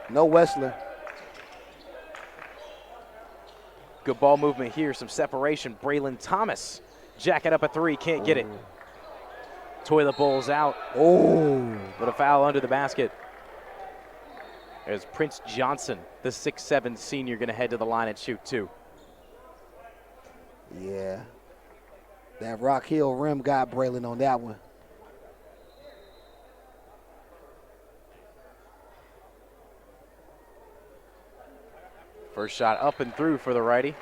No Wessler. Good ball movement here, some separation. Braylhan Thomas jacking up a 3, can't get it. Toilet bowl's out. Oh. But a foul under the basket. There's Prince Johnson, the 6'7" senior, going to head to the line and shoot 2. Yeah. That Rock Hill rim got Braylhan on that one. First shot up and through for the righty.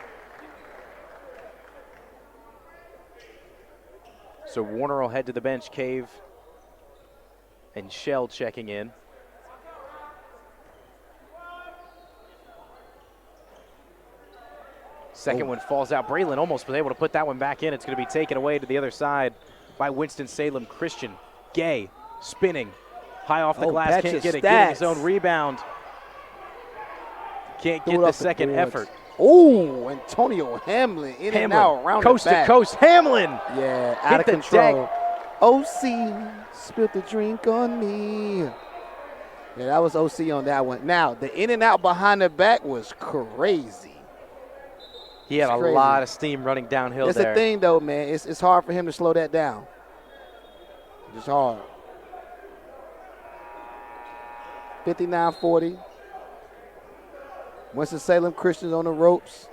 So Warner will head to the bench. Cave and Shell checking in. Second one falls out. Braylhan almost was able to put that one back in. It's going to be taken away to the other side by Winston-Salem Christian. Gay spinning. High off the glass, can't get it. Getting his own rebound. Can't get the second effort. Oh, Antonio Hamlin in and out around coast the back. to coast. Hamlin. Yeah, out of control. OC spilled the drink on me. Yeah, that was OC on that one. Now, the in and out behind the back was crazy. He had a lot of steam running downhill That's there. the thing, though, man. It's hard for him to slow that down. It's hard. 59-40. Winston-Salem Christians on the ropes.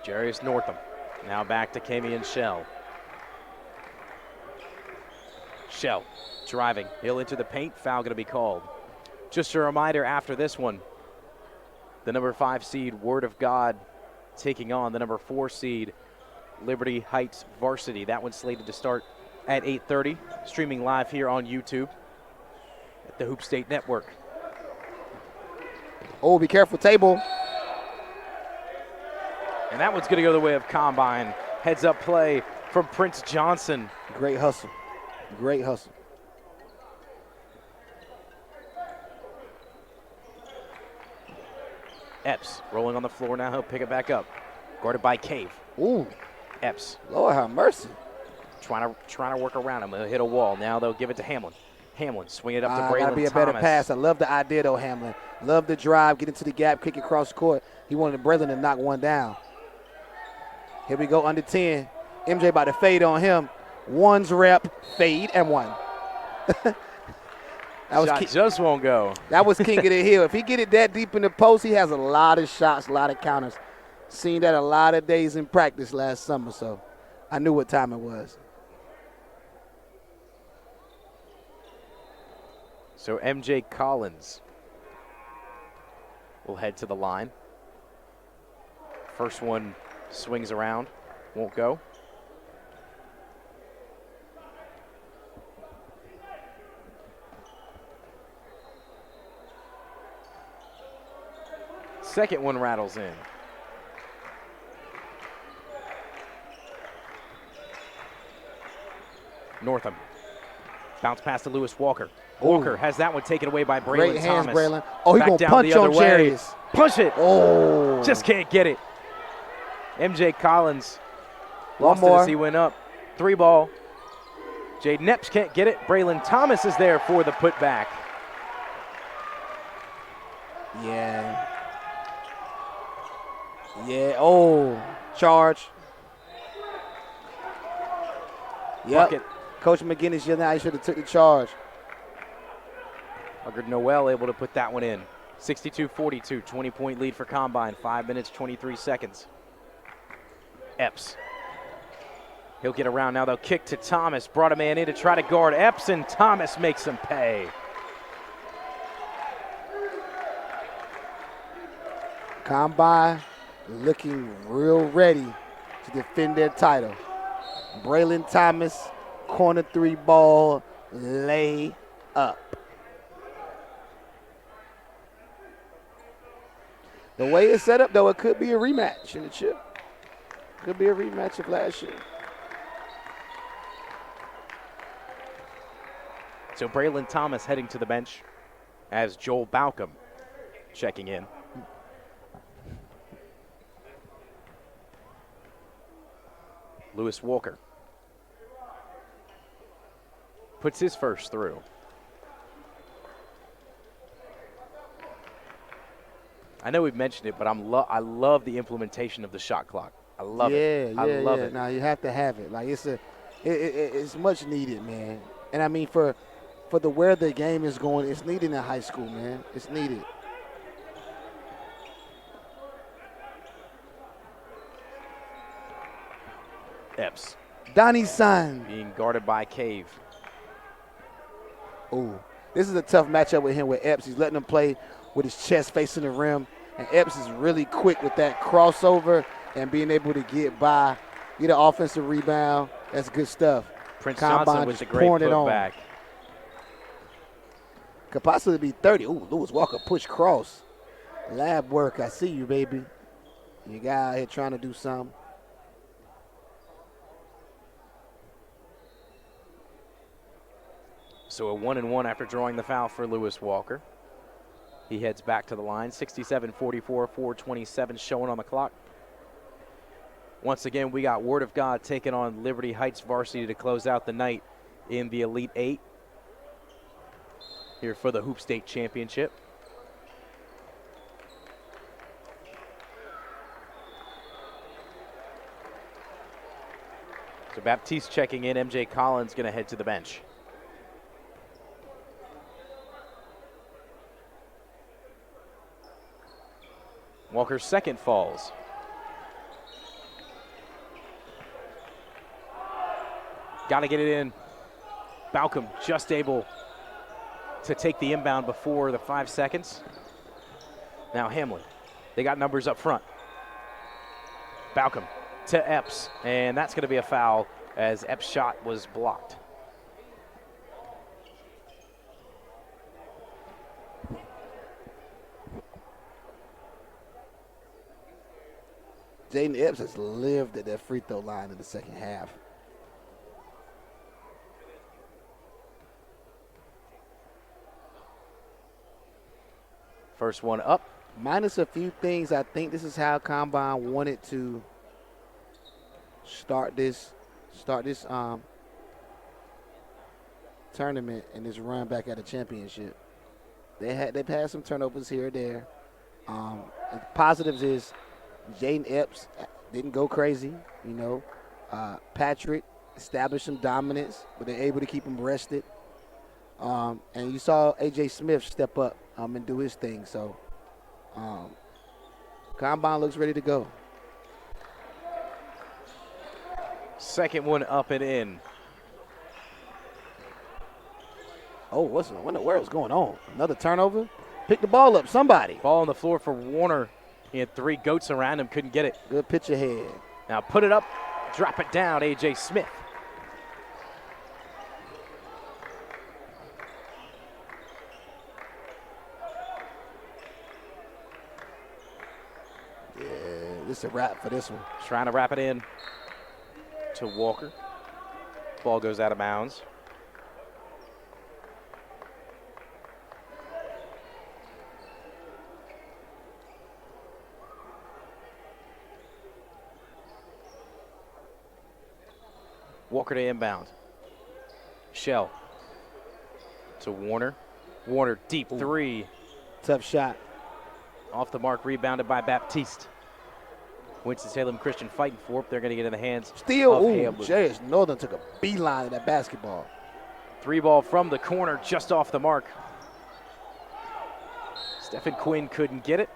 Jarius Northam now back to Kamian Shell. Shell driving. He'll enter the paint. Foul going to be called. Just a reminder after this one, the number 5 seed Word of God taking on the number 4 seed Liberty Heights Varsity. That one's slated to start at 8:30, streaming live here on YouTube at the Hoop State Network. Oh, be careful, table. And that one's going to go the way of Combine. Heads up play from Prince Johnson. Great hustle. Great hustle. Epps rolling on the floor now. He'll pick it back up. Guarded by Cave. Ooh, Epps Lord have mercy. trying to work around him. He'll hit a wall. Now they'll give it to Hamlin. Hamlin swing it up to Braylhan Gotta be a Thomas. better pass. I love the idea though, Hamlin. Love the drive, get into the gap, kick across the court. He wanted Braylhan to knock one down. Here we go, under 10. MJ about to fade on him. One's rep, fade, and one. Shot just won't go. That was king of the hill. If he get it that deep in the post, he has a lot of shots, a lot of counters. Seen that a lot of days in practice last summer, so I knew what time it was. So MJ Collins will head to the line. First one swings around, won't go. Second one rattles in. Northam. Bounce pass to Lewis Walker. Walker has that one taken away by Braylhan Great hands, Thomas. Braylhan. Oh, he's going to punch on Jarius. Punch it. Oh. Just can't get it. MJ Collins One lost it more. as he went up. 3 ball. Jayden Epps can't get it. Braylhan Thomas is there for the putback. Yeah. Yeah. Oh, charge. Yep. Bucket. Coach McGinnis yelling out he should have took the charge. Huggard Noel able to put that one in. 62-42, 20-point lead for Combine. 5 minutes, 23 seconds. Epps. He'll get around now. They'll kick to Thomas. Brought a man in to try to guard Epps, and Thomas makes him pay. Combine looking real ready to defend their title. Braylhan Thomas, corner 3 ball, lay up. The way it's set up, though, it could be a rematch in the chip. Could be a rematch of last year. So Braylhan Thomas heading to the bench as Joel Baucom checking in. Lewis Walker puts his first through. I know we've mentioned it, but I love the implementation of the shot clock. I love it. I love it. Now you have to have it. Like it's much needed, man. And I mean for the where the game is going, it's needed in high school, man. It's needed. Epps Donnie's son. being guarded by Cave. Ooh, this is a tough matchup with him with Epps. He's letting him play with his chest facing the rim. And Epps is really quick with that crossover and being able to get by, get an offensive rebound. That's good stuff. Prince Combine Johnson with the just great pouring it on. putback. Could possibly be 30. Ooh, Lewis Walker push cross. Lab work, I see you, baby. You guy out here trying to do something. So a 1-and-1 after drawing the foul for Lewis Walker. He heads back to the line. 67-44, 4:27 showing on the clock. Once again, we got Word of God taking on Liberty Heights varsity to close out the night in the Elite Eight here for the Hoop State Championship. So Baptiste checking in. MJ Collins going to head to the bench. Walker's second falls. Got to get it in. Baucom just able to take the inbound before the 5 seconds. Now Hamlin. They got numbers up front. Baucom to Epps, and that's going to be a foul as Epps' shot was blocked. Jayden Epps has lived at that free throw line in the second half. First one up. Minus a few things, I think this is how Combine wanted to start this tournament and this run back at a championship. They've had some turnovers here or there. The positives is Jayden Epps didn't go crazy. Patrick established some dominance, but they're able to keep him rested. And you saw A.J. Smith step up and do his thing. So Combine looks ready to go. Second one up and in. Oh, what in the world's going on? Another turnover? Pick the ball up, somebody. Ball on the floor for Warner. He had 3 goats around him, couldn't get it. Good pitch ahead. Now put it up, drop it down, A.J. Smith. Yeah, this is a wrap for this one. Trying to wrap it in to Walker. Ball goes out of bounds. Walker to inbound. Shell to Warner. Warner deep 3. Tough shot. Off the mark, rebounded by Baptiste. Winston-Salem Christian fighting for it. They're going to get in the hands Steal. of Ooh, Hamlin. J.S. Northern took a beeline in that basketball. 3 ball from the corner, just off the mark. Stephen Quinn couldn't get it.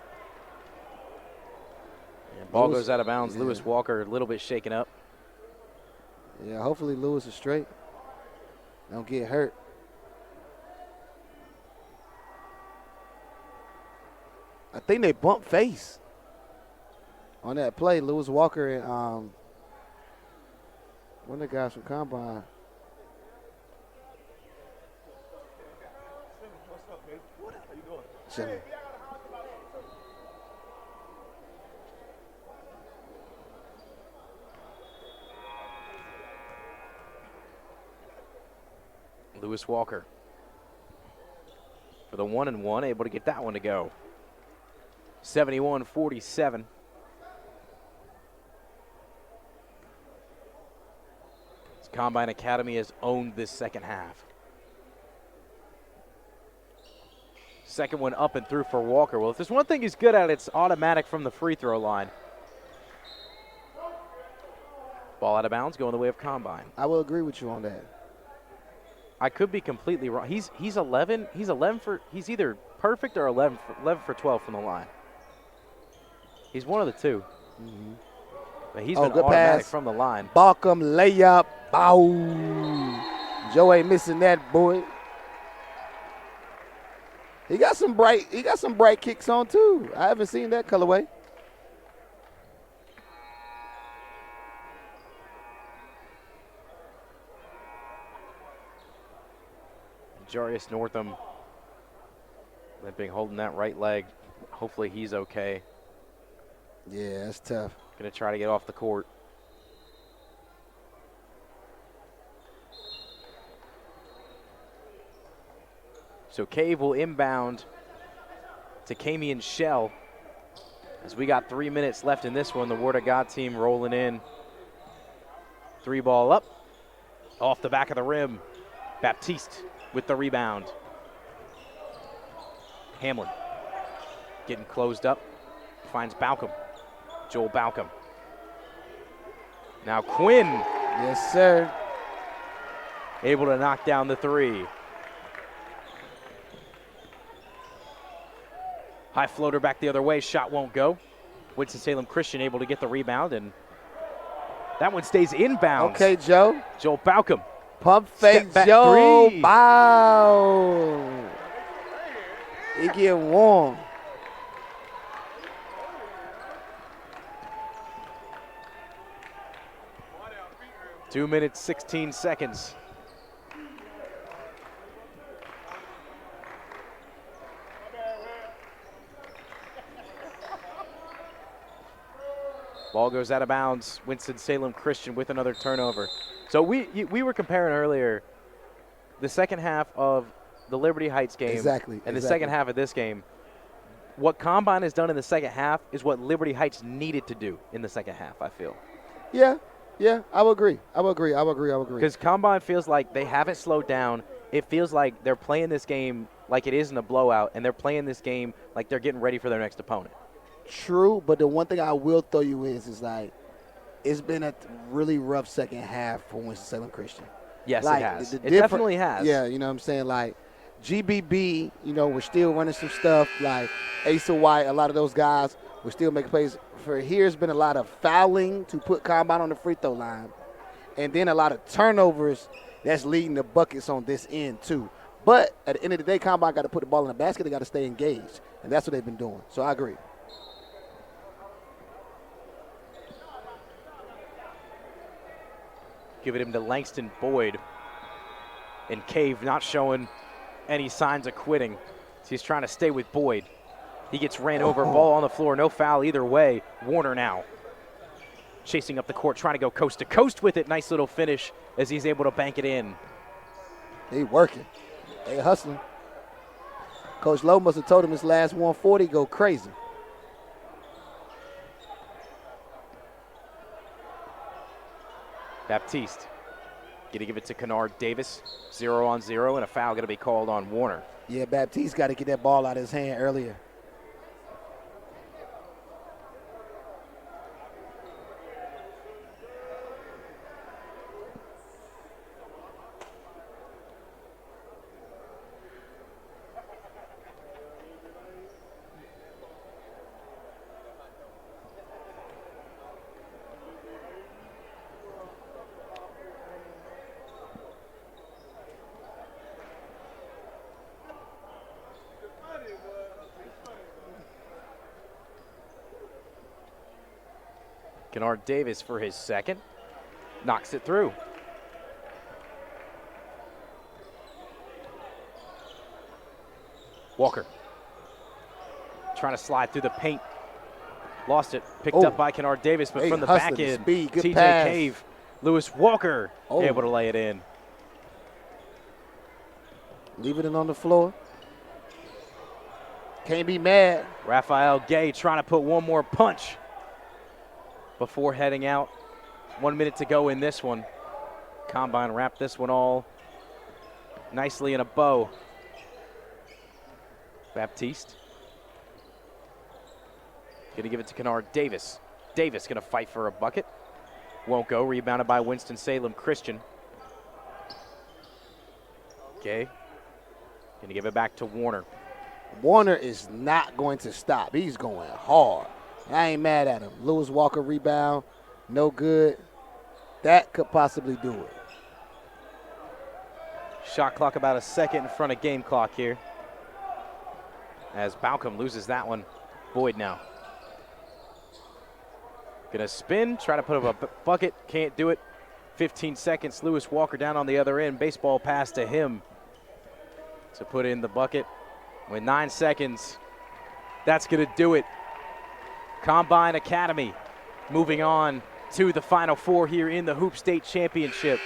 And ball goes out of bounds. Yeah. Lewis Walker a little bit shaken up. Yeah, hopefully Lewis is straight. Don't get hurt. I think they bumped face on that play. Lewis Walker and one of the guys from Combine. Chilling. Lewis Walker for the 1-and-1, able to get that one to go. 71-47. Combine Academy has owned this second half. Second one up and through for Walker. Well, if there's one thing he's good at, it's automatic from the free throw line. Ball out of bounds, going the way of Combine. I will agree with you on that. I could be completely wrong. He's 11. He's 11 for. He's either perfect or 11 for 12 from the line. He's one of the two. Mm-hmm. But he's been good automatic pass from the line. Baucom layup. Bow. Joe ain't missing that, boy. He got some bright kicks on too. I haven't seen that colorway. Jarius Northam limping, holding that right leg. Hopefully he's okay. Yeah, that's tough. Going to try to get off the court. So Cave will inbound to Camion Shell. As we got 3 minutes left in this one, the Word of God team rolling in. 3 ball up, off the back of the rim. Baptiste with the rebound. Hamlin getting closed up, finds Baucom. Joel Baucom. Now Quinn. Yes, sir. Able to knock down the 3. High floater back the other way, shot won't go. Winston-Salem Christian able to get the rebound, and that one stays inbounds. Okay, Joe. Joel Baucom. Pump fake, Joe. 3. Bow. He get warm. Two minutes, 16 seconds. Ball goes out of bounds. Winston-Salem Christian with another turnover. So we were comparing earlier the second half of the Liberty Heights game and the second half of this game. What Combine has done in the second half is what Liberty Heights needed to do in the second half, I feel. Yeah, Yeah, I would agree. Because Combine feels like they haven't slowed down. It feels like they're playing this game like it isn't a blowout, and they're playing this game like they're getting ready for their next opponent. True, but the one thing I will throw you is like it's been a really rough second half for Winston-Salem Christian. Yes, Like, it has. the It definitely different- has. Yeah, you know what I'm saying? Like, GBB, we're still running some stuff. Like, Asa White, a lot of those guys, we're still making plays. For here's been a lot of fouling to put Combine on the free throw line. And then a lot of turnovers that's leading to buckets on this end, too. But at the end of the day, Combine got to put the ball in the basket. They got to stay engaged. And that's what they've been doing. So I agree. Give it him to Langston. Boyd. And Cave not showing any signs of quitting. So he's trying to stay with Boyd. He gets ran over, ball on the floor, no foul either way. Warner now chasing up the court, trying to go coast to coast with it. Nice little finish as he's able to bank it in. They working. They hustling. Coach Lowe must have told him his last 140 go crazy. Baptiste going to give it to Kennard Davis. 0-on-0, and a foul going to be called on Warner. Yeah, Baptiste got to get that ball out of his hand earlier. Kennard Davis for his second. Knocks it through. Walker trying to slide through the paint. Lost it. Picked up by Kennard Davis, but from the back end, speed, good TJ pass. Cave, Lewis Walker able to lay it in. Leaving it on the floor. Can't be mad. Raphael Gay trying to put one more punch before heading out. 1 minute to go in this one. Combine wrapped this one all nicely in a bow. Baptiste going to give it to Kennard Davis. Davis going to fight for a bucket. Won't go. Rebounded by Winston-Salem Christian. Gay going to give it back to Warner. Warner is not going to stop. He's going hard. I ain't mad at him. Lewis Walker rebound, no good. That could possibly do it. Shot clock about a second in front of game clock here. As Baucom loses that one. Boyd now. Gonna spin, try to put up a bucket, can't do it. 15 seconds, Lewis Walker down on the other end. Baseball pass to him to put in the bucket. With 9 seconds, that's gonna do it. Combine Academy moving on to the Final Four here in the Hoop State Championship.